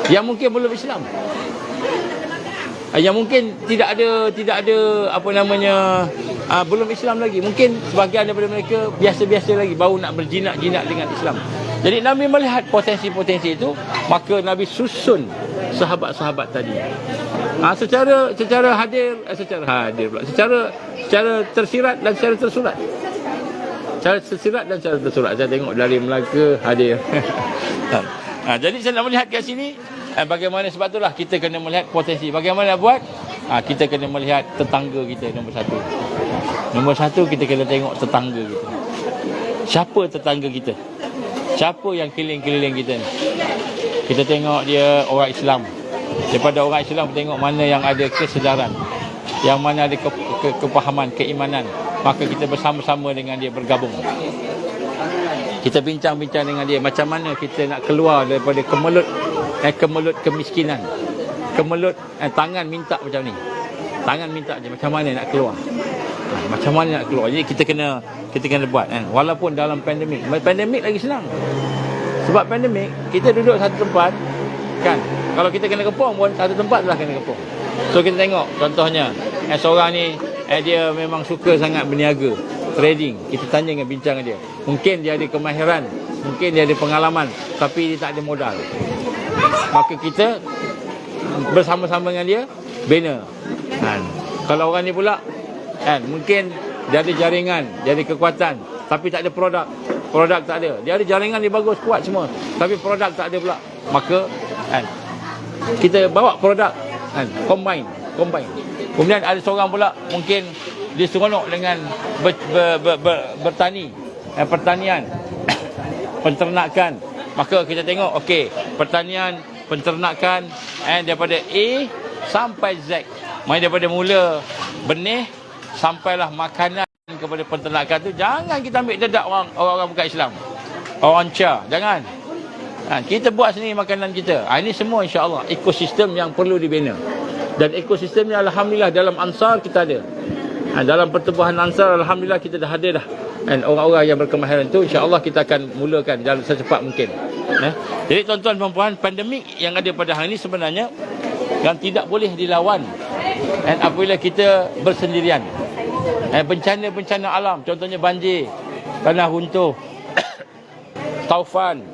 Yang mungkin belum Islam. Yang mungkin tidak ada belum Islam lagi. Mungkin sebahagian daripada mereka biasa-biasa lagi, baru nak berjinak-jinak dengan Islam. Jadi Nabi melihat potensi-potensi itu, maka Nabi susun sahabat-sahabat tadi. Secara hadir pula. Secara tersirat dan secara tersurat. Secara tersirat dan secara tersurat. Saya tengok dari Melaka hadir. Jadi saya nak melihat kat sini bagaimana, sebab itulah kita kena melihat potensi. Bagaimana nak buat? Kita kena melihat tetangga kita nombor satu. Nombor satu, kita kena tengok tetangga kita. Siapa tetangga kita? Siapa yang keliling-keliling kita ni? Kita tengok dia orang Islam. Daripada orang Islam tengok mana yang ada kesedaran, yang mana ada kepahaman, keimanan, maka kita bersama-sama dengan dia bergabung. Kita bincang-bincang dengan dia macam mana kita nak keluar daripada kemelut kemiskinan. Kemelut tangan minta macam ni. Tangan minta je, macam mana nak keluar? Macam mana nak keluar? Jadi kita kena buat kan. Walaupun dalam pandemik lagi senang. Sebab pandemik kita duduk satu tempat kan. Kalau kita kena kepung pun satu tempat dah kena kepung. So kita tengok contohnya seorang ni dia memang suka sangat berniaga, trading. Kita tanya dengan bincang dia. Mungkin dia ada kemahiran, mungkin dia ada pengalaman, tapi dia tak ada modal. Maka kita bersama-sama dengan dia bina. Kalau orang ni pula mungkin dia ada jaringan, dia ada kekuatan, tapi tak ada produk. Produk tak ada. Dia ada jaringan, dia bagus, kuat semua, tapi produk tak ada pula. Maka kita bawa produk, combine. Kemudian ada seorang pula mungkin dia seronok dengan bertani, pertanian, penternakan. Maka kita tengok, okey, pertanian, penternakan, daripada A sampai Z. Maksudnya daripada mula benih sampailah makanan kepada penternakan tu. Jangan kita ambil dedak orang bukan Islam, orang Cia, jangan. Kita buat sendiri makanan kita. Ini semua insya-Allah ekosistem yang perlu dibina. Dan ekosistem ni alhamdulillah dalam Ansar kita ada. Dalam pertubuhan Ansar alhamdulillah kita dah ada dah. Orang-orang yang berkemahiran tu insya-Allah kita akan mulakan dalam secepat mungkin. Jadi tuan-tuan dan puan, pandemik yang ada pada hari ini sebenarnya yang tidak boleh dilawan apabila kita bersendirian. Bencana-bencana alam, contohnya banjir, tanah runtuh, taufan,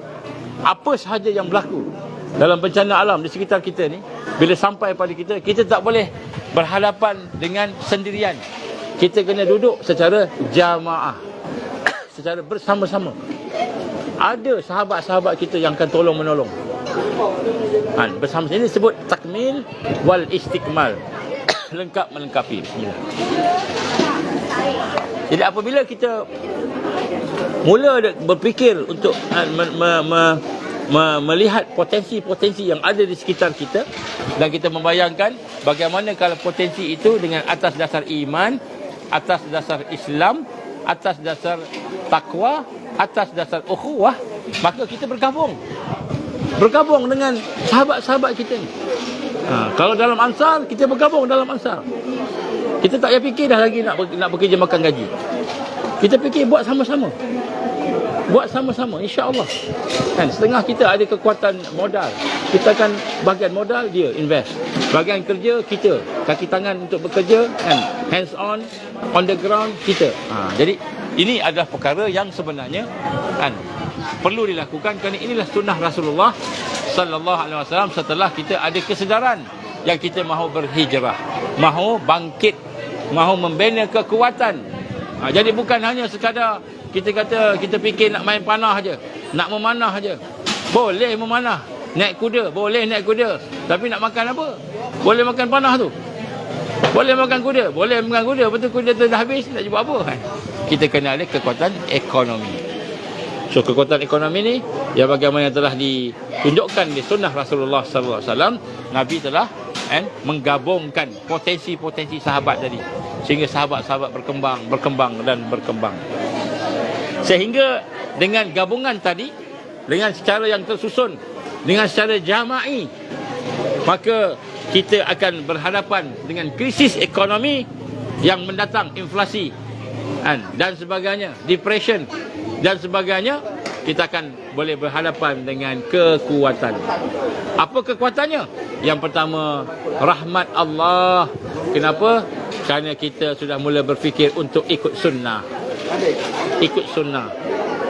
apa sahaja yang berlaku dalam bencana alam di sekitar kita ni, bila sampai pada kita, kita tak boleh berhadapan dengan sendirian. Kita kena duduk secara jamaah, secara bersama-sama. Ada sahabat-sahabat kita yang akan tolong-menolong. Bersama ini disebut takmil wal istikmal. Lengkap melengkapi. Bismillah. Jadi apabila kita mula berfikir untuk melihat potensi-potensi yang ada di sekitar kita, dan kita membayangkan bagaimana kalau potensi itu dengan atas dasar iman, atas dasar Islam, atas dasar takwa, atas dasar ukhuwah, maka kita bergabung dengan sahabat-sahabat kita ni. Kalau dalam Ansar, kita bergabung dalam Ansar. Kita tak payah fikir dah lagi nak bekerja makan gaji. Kita fikir buat sama-sama. Buat sama-sama, insya-Allah. Setengah kita ada kekuatan modal, kita akan bahagian modal, dia invest. Bahagian kerja kita, kaki tangan untuk bekerja, hands on the ground kita. Jadi ini adalah perkara yang sebenarnya perlu dilakukan, kerana inilah sunnah Rasulullah sallallahu alaihi wasallam. Setelah kita ada kesedaran yang kita mahu berhijrah, mahu bangkit, mahu membina kekuatan. Jadi bukan hanya sekadar kita kata kita fikir nak main panah aja, nak memanah aja. Boleh memanah, naik kuda, boleh naik kuda. Tapi nak makan apa? Boleh makan panah tu. Boleh makan kuda, boleh makan kuda. Betul kuda tu dah habis, nak buat apa? Kita kena ada kekuatan ekonomi. So kekuatan ekonomi ni yang bagaimana telah ditunjukkan di sunnah Rasulullah sallallahu alaihi wasallam, Nabi telah menggabungkan potensi-potensi sahabat tadi, sehingga sahabat-sahabat berkembang. Sehingga dengan gabungan tadi, dengan secara yang tersusun, dengan secara jama'i, maka kita akan berhadapan dengan krisis ekonomi yang mendatang, inflasi dan sebagainya, depression dan sebagainya. Kita akan boleh berhadapan dengan kekuatan. Apa kekuatannya? Yang pertama, rahmat Allah. Kenapa? Kerana kita sudah mula berfikir untuk ikut sunnah. Ikut sunnah.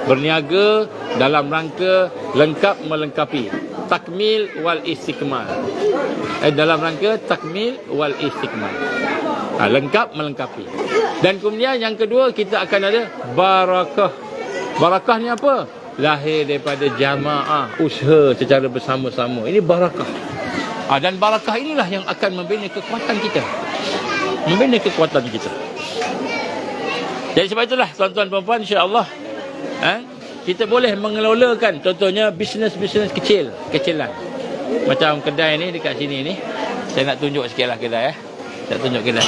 Berniaga dalam rangka lengkap melengkapi. Takmil wal istikmal. dalam rangka takmil wal istikmal. Lengkap melengkapi. Dan kemudian yang kedua, kita akan ada barakah. Barakah ni apa? Lahir daripada jamaah, usaha secara bersama-sama. Ini barakah. Dan barakah inilah yang akan membina kekuatan kita. Membina kekuatan kita. Jadi sebab itulah tuan-tuan puan-puan, insya-Allah kita boleh mengelolakan contohnya bisnes-bisnes kecilan. Macam kedai ni dekat sini ni. Saya nak tunjuk sikitlah kedai Saya tunjuk kedai.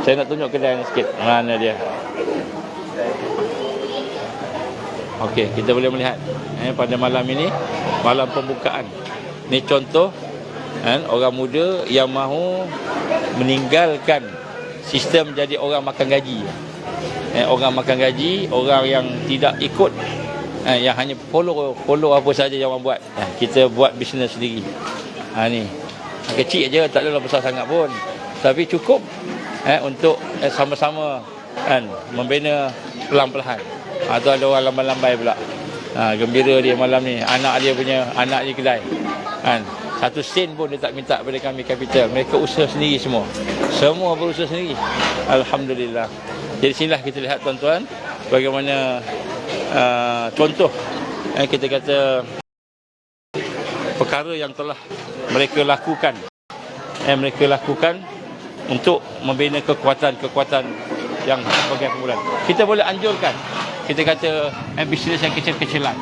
Saya nak tunjuk kedai ni sikit. Mana dia? Okey, kita boleh melihat pada malam ini, malam pembukaan. Ni contoh orang muda yang mahu meninggalkan sistem jadi orang makan gaji. Orang makan gaji, orang yang tidak ikut, yang hanya follow apa saja yang orang buat. Kita buat bisnes sendiri. Ni kecil aja, tak adalah besar sangat pun, tapi cukup untuk sama-sama membina pelan-pelan. Atau ada orang lambai-lambai pula. Gembira dia malam ni, anak dia kedai. 1 sen pun dia tak minta pada kami kapital. Mereka usaha sendiri semua. Semua berusaha sendiri. Alhamdulillah. Jadi sinilah kita lihat tuan-tuan bagaimana contoh kita kata perkara yang telah mereka lakukan. Mereka lakukan untuk membina kekuatan-kekuatan yang sebagai permulaan. Kita boleh anjurkan, kita kata bisnes yang kecil-kecilan.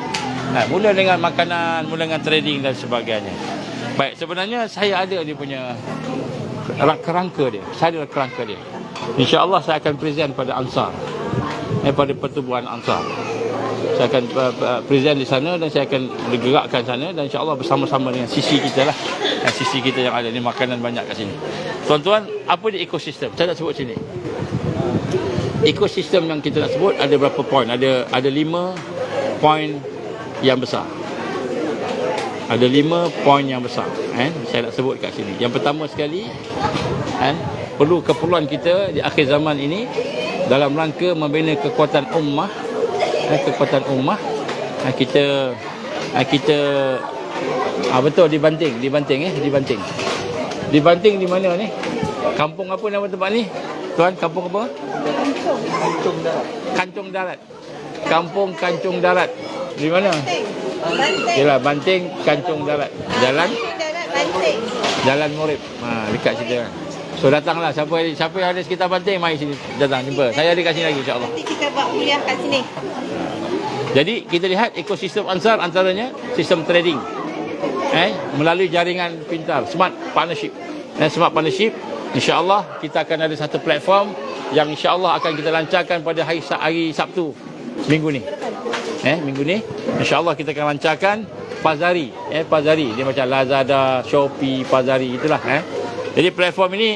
Mula dengan makanan, mula dengan trading dan sebagainya. Baik, sebenarnya saya ada dia punya kerangka dia. Saya ada kerangka dia. InsyaAllah saya akan present pada Ansar. Pada pertubuhan Ansar. Saya akan present di sana dan saya akan bergerakkan sana dan insyaAllah bersama-sama dengan sisi kita lah. Sisi kita yang ada ni, makanan banyak kat sini. Tuan-tuan, apa dia ekosistem? Saya nak sebut sini. Ekosistem yang kita nak sebut ada berapa poin? Ada 5 poin yang besar. Ada 5 poin yang besar. Saya nak sebut kat sini. Yang pertama sekali, keperluan kita di akhir zaman ini dalam rangka membina kekuatan ummah. Kekuatan ummah. Kita betul dibanting. Dibanting di mana ni? Kampung apa nama tempat ni? Tuan, kampung apa? Kancung Darat. Kampung Kancung Darat. Di mana? Yalah, Banting, Kancung Darat. Jalan Murib. Dekat situ. So datanglah, siapa yang ada sekitar Banting, mari sini datang jumpa. Saya ada kat sini lagi insya-Allah. Nanti kita buat kuliah kat sini. Jadi kita lihat ekosistem Ansar antaranya sistem trading. Melalui jaringan pintar, smart partnership. Smart partnership, insya-Allah kita akan ada satu platform yang insya-Allah akan kita lancarkan pada hari Sabtu minggu ni. Minggu ni insya-Allah kita akan lancarkan Pazari. Pazari dia macam Lazada, Shopee, Pazari itulah. Jadi platform ini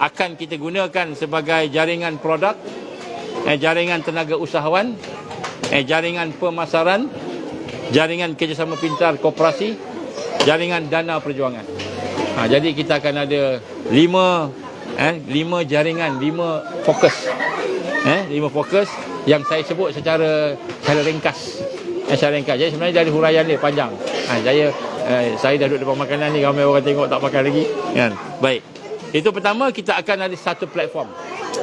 akan kita gunakan sebagai jaringan produk, jaringan tenaga usahawan, jaringan pemasaran, jaringan kerjasama pintar koperasi, jaringan dana perjuangan. Jadi kita akan ada 5 jaringan, 5 fokus. 5 fokus yang saya sebut secara ringkas. Jadi sebenarnya dari huraian dia panjang. Saya dah duduk depan makanan ni, ramai orang tengok tak makan lagi. Baik. Itu pertama, kita akan ada satu platform.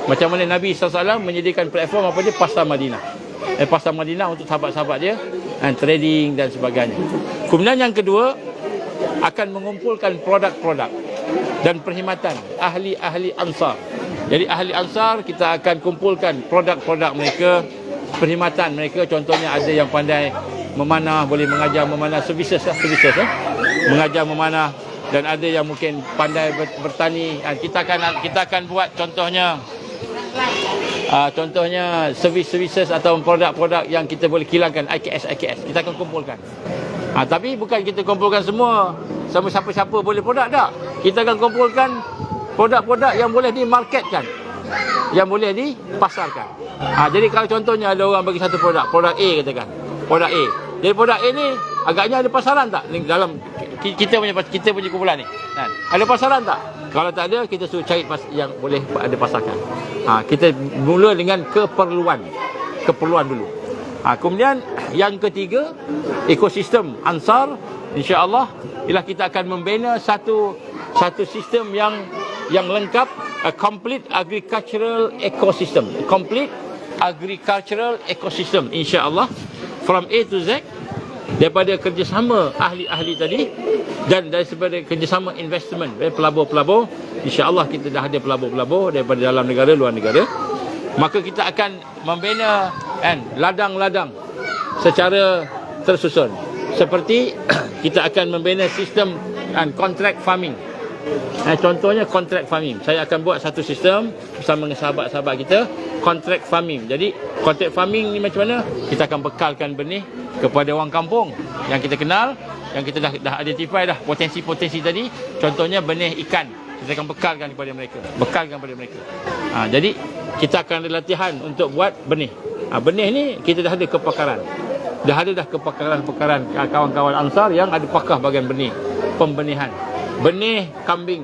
Macam mana Nabi SAW menyediakan platform apa dia? Pasar Madinah. Pasar Madinah untuk sahabat-sahabat dia, trading dan sebagainya. Kemudian yang kedua, akan mengumpulkan produk-produk dan perkhidmatan ahli-ahli Ansar. Jadi ahli Ansar kita akan kumpulkan produk-produk mereka, perkhidmatan mereka. Contohnya ada yang pandai memanah, boleh mengajar memanah, services mengajar memanah, dan ada yang mungkin pandai bertani. Kita akan buat contohnya services atau produk-produk yang kita boleh kilangkan, IKS kita akan kumpulkan. Tapi bukan kita kumpulkan semua sama siapa-siapa boleh produk, tak. Kita akan kumpulkan produk-produk yang boleh dimarketkan, yang boleh dipasarkan. Jadi kalau contohnya ada orang bagi satu produk A katakan, produk A. Jadi produk A ni agaknya ada pasaran tak dalam kita punya kumpulan ni? Ada pasaran tak? Kalau tak ada, kita suruh cari yang boleh ada pasarkan. Kita mula dengan keperluan. keperluan dulu. Kemudian yang ketiga, ekosistem Ansar, insya-Allah ialah kita akan membina satu sistem yang lengkap, a complete agricultural ecosystem. Complete agricultural ecosystem, insya-Allah, from A to Z, daripada kerjasama ahli-ahli tadi dan daripada kerjasama investment, pelabur-pelabur. InsyaAllah kita dah ada pelabur-pelabur daripada dalam negara, luar negara. Maka kita akan membina ladang-ladang secara tersusun. Seperti kita akan membina sistem contract farming. Contohnya contract farming. Saya akan buat satu sistem bersama dengan sahabat-sahabat kita, contract farming. Jadi contract farming ni macam mana? Kita akan bekalkan benih kepada orang kampung yang kita kenal, yang kita dah identify dah potensi-potensi tadi. Contohnya benih ikan, kita akan bekalkan kepada mereka. Jadi kita akan ada latihan untuk buat benih. Benih ni kita dah ada kepakaran. Dah ada kepakaran kawan-kawan Ansar yang ada pakar bahagian benih, pembenihan. Benih kambing,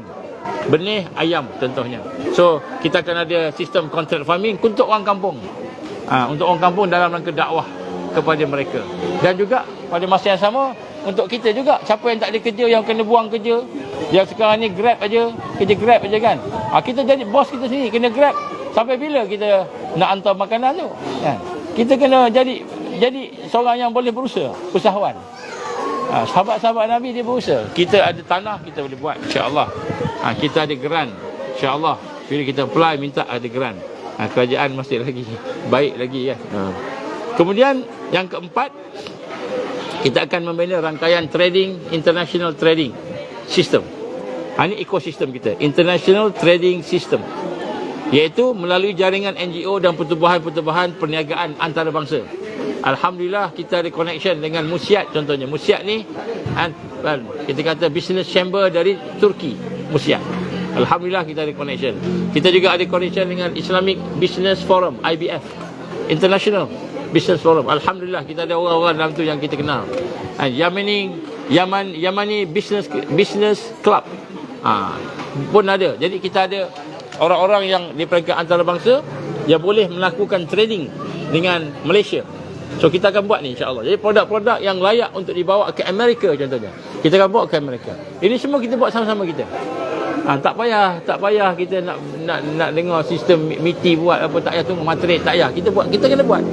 benih ayam contohnya. So kita akan ada sistem contract farming untuk orang kampung. Untuk orang kampung dalam rangka dakwah kepada mereka. Dan juga pada masa yang sama untuk kita juga, siapa yang tak ada kerja, yang kena buang kerja, yang sekarang ni Grab aja, kerja Grab aja kan. Kita jadi bos kita sendiri, kena Grab. Sampai bila kita nak hantar makanan tu? Kita kena jadi seorang yang boleh berusaha, usahawan. Sahabat-sahabat Nabi dia berusaha. Kita ada tanah, kita boleh buat, insya-Allah. Kita ada grant, insya-Allah. Bila kita apply minta ada grant. Kerajaan masih lagi baik lagi ya. Kemudian yang keempat, kita akan membina rangkaian trading, international trading system. Ini ekosistem kita, international trading system, iaitu melalui jaringan NGO dan pertubuhan-pertubuhan perniagaan antarabangsa. Alhamdulillah kita ada connection dengan Musiat contohnya. Musiat ni kita kata business chamber dari Turki, Musiat. Alhamdulillah kita ada connection. Kita juga ada connection dengan Islamic Business Forum, IBF, International Business Forum. Alhamdulillah kita ada orang-orang dalam tu yang kita kenal. Yamani Business Club pun ada. Jadi kita ada orang-orang yang di peringkat antarabangsa yang boleh melakukan trading dengan Malaysia. So kita akan buat ni insya-Allah. Jadi produk-produk yang layak untuk dibawa ke Amerika contohnya, kita akan bawa ke Amerika. Ini semua kita buat sama-sama kita. Tak payah kita nak dengar sistem MITI buat apa, tak payah tunggu materai, tak payah. Kita kena buat.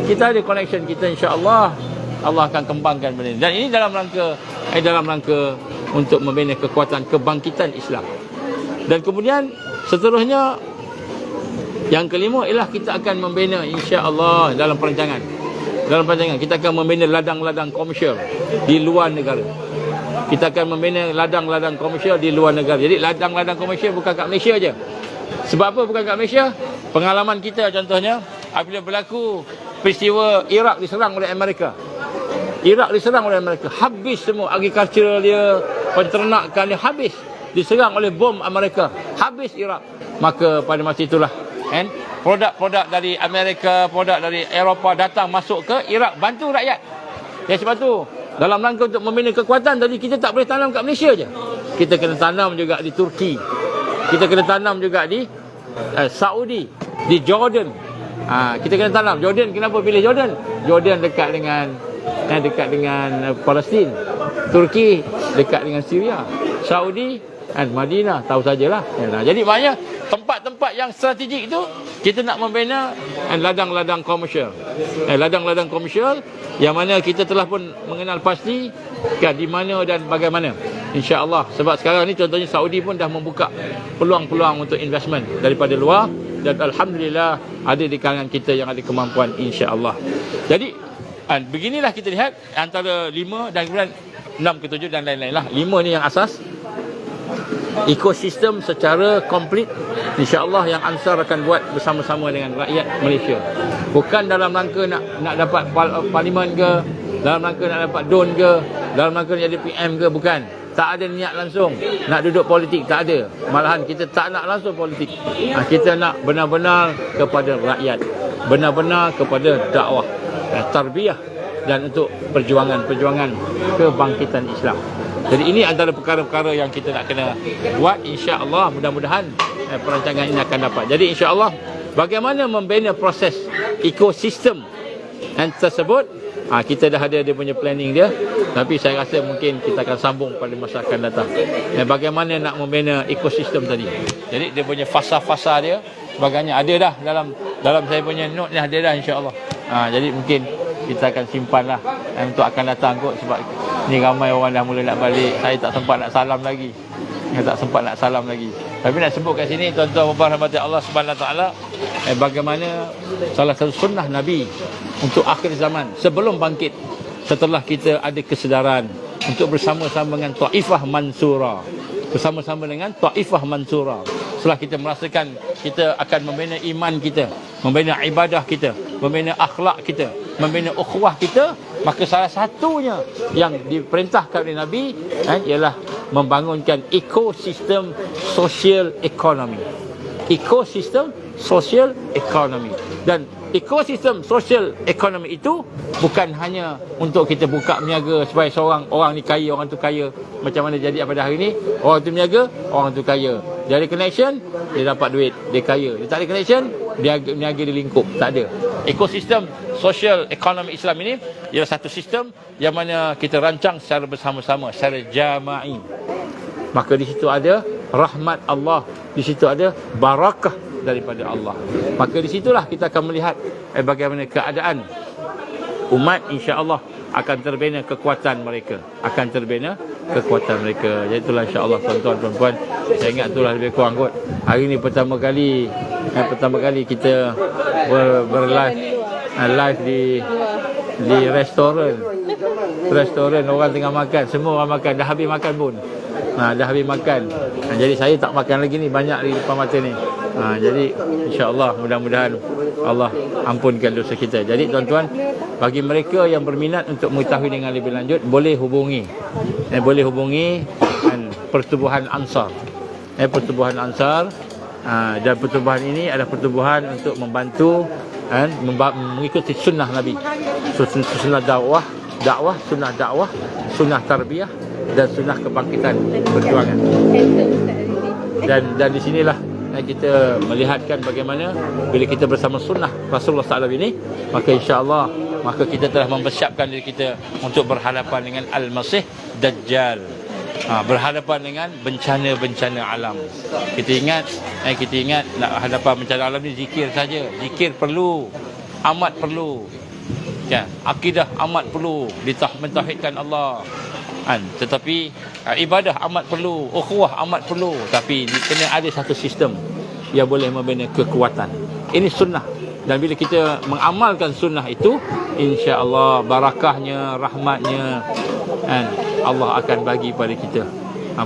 Kita ada connection kita, insya-Allah Allah akan kembangkan benda ini. Dan ini dalam rangka untuk membina kekuatan kebangkitan Islam. Dan kemudian seterusnya yang kelima ialah kita akan membina insya-Allah dalam perancangan kita akan membina ladang-ladang komersial di luar negara. Kita akan membina ladang-ladang komersial di luar negara. Jadi ladang-ladang komersial bukan kat Malaysia je. Sebab apa bukan kat Malaysia? Pengalaman kita contohnya apabila berlaku peristiwa Iraq diserang oleh Amerika. Habis semua agricultural dia, penternakan dia habis. Diserang oleh bom Amerika. Habis Iraq. Maka pada masa itulah produk-produk dari Amerika, produk dari Eropah datang masuk ke Iraq, bantu rakyat. Sebab tu dalam rangka untuk membina kekuatan tadi, kita tak boleh tanam kat Malaysia je. Kita kena tanam juga di Turki. Kita kena tanam juga di Saudi, di Jordan. Kita kena tanam. Jordan, kenapa pilih Jordan? Jordan dekat dengan Palestin. Turki dekat dengan Syria. Saudi Madinah, tahu sajalah. Jadi maknanya tempat-tempat yang strategik itu kita nak membina ladang-ladang komersial. Ladang-ladang komersial yang mana kita telah pun mengenal pasti di mana dan bagaimana. Insya-Allah. Sebab sekarang ni contohnya Saudi pun dah membuka peluang-peluang untuk investment daripada luar, dan alhamdulillah ada di kalangan kita yang ada kemampuan, insya-Allah. Jadi beginilah kita lihat antara 5 dan kemudian 6 ke 7 dan lain-lain lah. 5 ni yang asas. Ekosistem secara komplit, insya-Allah yang Ansar akan buat bersama-sama dengan rakyat Malaysia. Bukan dalam rangka nak dapat parlimen ke, dalam rangka nak dapat DUN ke, dalam rangka nak jadi PM ke, bukan. Tak ada niat langsung nak duduk politik, tak ada. Malahan kita tak nak langsung politik. Kita nak benar-benar kepada rakyat, benar-benar kepada dakwah, tarbiyah, dan untuk perjuangan kebangkitan Islam. Jadi ini antara perkara-perkara yang kita nak kena buat, insya-Allah. Mudah-mudahan perancangan ini akan dapat. Jadi insya-Allah bagaimana membina proses ekosistem tersebut. Kita dah ada dia punya planning dia, tapi saya rasa mungkin kita akan sambung pada masa akan datang. Bagaimana nak membina ekosistem tadi. Jadi dia punya fasa-fasa dia sebagainya ada dah dalam saya punya note ni, ada dah insya-Allah. Jadi mungkin kita akan simpan lah untuk akan datang kot, sebab ni ramai orang dah mula nak balik. Saya tak sempat nak salam lagi. Tapi nak sebut kat sini, tuan-tuan dan puan Allah Subhanahu Wa Taala, bagaimana salah satu sunnah Nabi untuk akhir zaman, sebelum bangkit, setelah kita ada kesedaran untuk bersama-sama dengan Taifah Mansura, setelah kita merasakan kita akan membina iman kita, membina ibadah kita, membina akhlak kita, membina ukhuwah kita, maka salah satunya yang diperintahkan oleh Nabi ialah membangunkan ekosistem sosial ekonomi. Dan ekosistem sosial ekonomi itu bukan hanya untuk kita buka meniaga supaya seorang orang ni kaya, orang tu kaya. Macam mana jadi pada hari ni, orang tu meniaga, orang tu kaya. Dia ada connection, dia dapat duit, dia kaya. Dia tak ada connection, dia meniaga di lingkup. Tak ada. Ekosistem sosial ekonomi Islam ini ialah satu sistem yang mana kita rancang secara bersama-sama, secara jama'i. Maka di situ ada rahmat Allah, di situ ada barakah daripada Allah. Maka di situlah kita akan melihat bagaimana keadaan umat, insya-Allah akan terbina kekuatan mereka. Jadi itulah insya-Allah tuan-tuan dan puan. Saya ingat itulah lebih kurang kot. Hari ni pertama kali kita live di restoran orang tengah makan, semua orang makan, dah habis makan pun. Jadi saya tak makan lagi ni, banyak di depan mata ni. Jadi insya-Allah mudah-mudahan Allah ampunkan dosa kita. Jadi tuan-tuan, bagi mereka yang berminat untuk mengetahui dengan lebih lanjut, boleh hubungi Pertubuhan Ansar. Dan pertubuhan ini adalah pertubuhan untuk membantu mengikuti sunnah Nabi, sunnah dakwah, sunnah tarbiyah dan sunnah kebangkitan perjuangan. Dan di sinilah kita melihatkan bagaimana bila kita bersama sunnah Rasulullah SAW ini, maka insya-Allah kita telah mempersiapkan diri kita untuk berhadapan dengan Al-Masih Dajjal, berhadapan dengan bencana-bencana alam. Kita ingat nak hadapan bencana alam ni zikir saja. Zikir perlu, amat perlu. Akidah amat perlu, mentauhidkan Allah. Tetapi ibadah amat perlu, ukhuwah amat perlu, tapi kena ada satu sistem yang boleh membina kekuatan. Ini sunnah. Dan bila kita mengamalkan sunnah itu, insya-Allah barakahnya, rahmatnya Allah akan bagi pada kita.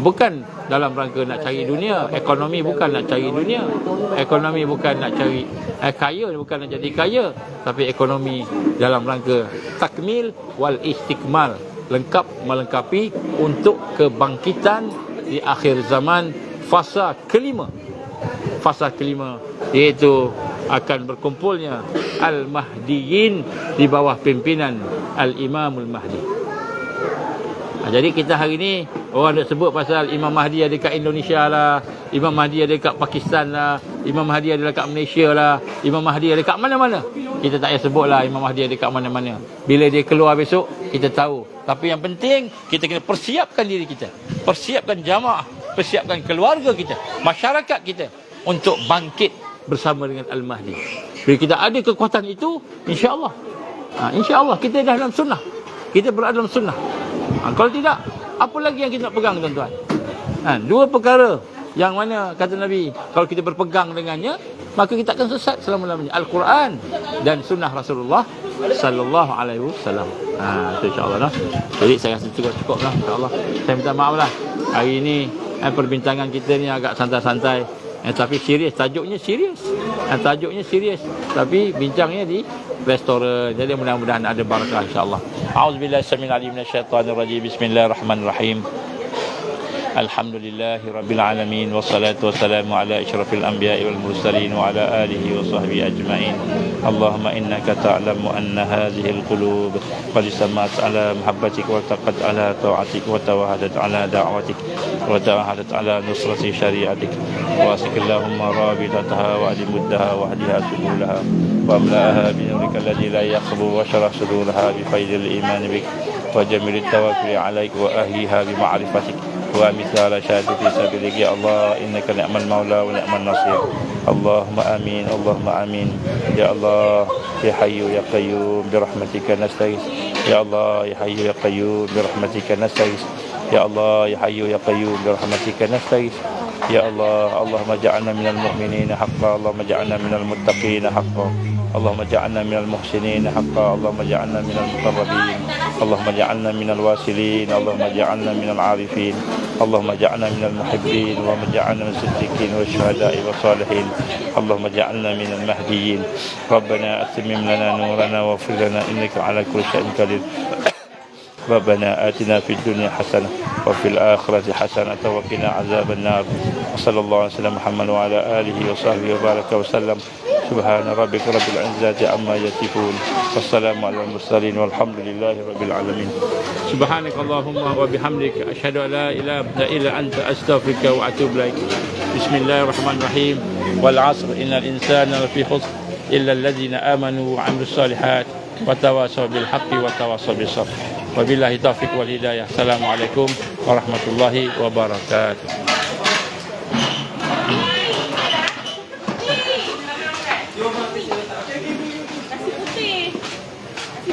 Bukan dalam rangka nak cari dunia. Ekonomi bukan nak cari dunia. Ekonomi bukan nak cari kaya, bukan nak jadi kaya, tapi ekonomi dalam rangka takmil wal istikmal, lengkap melengkapi untuk kebangkitan di akhir zaman, fasa kelima, iaitu akan berkumpulnya Al-Mahdiyin di bawah pimpinan Al-Imamul Mahdi. Jadi kita hari ni orang nak sebut pasal Imam Mahdi ada kat Indonesia lah, Imam Mahdi ada kat Pakistan lah, Imam Mahdi ada kat Malaysia lah, Imam Mahdi ada kat mana-mana. Kita tak payah sebut lah Imam Mahdi ada kat mana-mana. Bila dia keluar besok, kita tahu. Tapi yang penting, kita kena persiapkan diri kita, persiapkan jamaah, persiapkan keluarga kita, masyarakat kita untuk bangkit bersama dengan Al-Mahdi. Bila kita ada kekuatan itu, insya-Allah kita dah dalam sunnah, kita berada dalam sunnah. Kalau tidak, apa lagi yang kita nak pegang, tuan-tuan? Dua perkara yang mana kata Nabi, kalau kita berpegang dengannya, maka kita akan sesat selama-lamanya. Al-Quran dan sunnah Rasulullah sallallahu alaihi wasallam. Itu insya-Allah. Jadi saya rasa cukup lah, insya-Allah. Saya minta maaf lah. Hari ini perbincangan kita ni agak santai-santai. Tapi serius, tajuknya serius. Tapi bincangnya di restoran. Jadi mudah-mudahan ada barakah, insya-Allah. A'udzubillahi minasyaitonir rajim. Bismillahirrahmanirrahim. Alhamdulillahi Rabbil Alamin. Wassalatu wassalamu ala asyrafil anbiya'i wal mursalin wa ala alihi wa sahbihi ajma'in. Allahumma innaka ta'lamu anna hadhihi al-qulub qad istamat ala mahabbatik wa taqad ala ta'atik wa tawahadat ala da'watik wa tawahadat ala nusrati syari'atik wa asikillahumma rabitataha wa adimuddaha wa hadiha subulaha wa amla'aha binurika alladhi la yakhbu wa syarah suduraha bi faydil iman bik wa jamil tawakkul alaik wa ahliha bi ma'rifatik wa mithla syahadati fi sabilik ya Allah innaka ni'mal maula wa ni'man nasir. Allahumma amin, Allahumma amin. Ya Allah, ya Hayyu ya Qayyum bi rahmatika nastaghis. Ya Allah, ya Hayyu ya Qayyum bi rahmatika nastaghis. Ya Allah, ya Hayyu ya Qayyum bi rahmatika nastaghis. Ya Allah, Allahumma ja'alna minal mu'minina haqqan, Allahumma ja'alna minal muttaqina haqqan. اللهم اجعلنا من المحسنين حقا اللهم اجعلنا من المقربين اللهم اجعلنا من الواصلين اللهم اجعلنا من العارفين اللهم اجعلنا من المحبين اللهم اجعلنا من الصديقين والشهداء والصالحين اللهم اجعلنا من المهديين ربنا أتمم لنا نورنا واغفر لنا إنك على كل شيء قدير ربنا آتنا في الدنيا حسنة وفي الآخرة حسنة وقنا عذاب النار وصلى الله على سيدنا محمد وعلى آله وصحبه وبارك وسلم سبحان ربك رب العزة عما يصفون والسلام على المرسلين والحمد لله رب العالمين. سبحانك اللهم وبحمدك أشهد أن لا إله إلا أنت أستغفرك وأتوب إليك. بسم الله الرحمن الرحيم والعصر إن الإنسان لفي خسر إلا الذين آمنوا وعملوا الصالحات وتواصوا بالحق وتواصوا بالصبر وبالله التوفيق والهداية. السلام عليكم ورحمة الله وبركاته.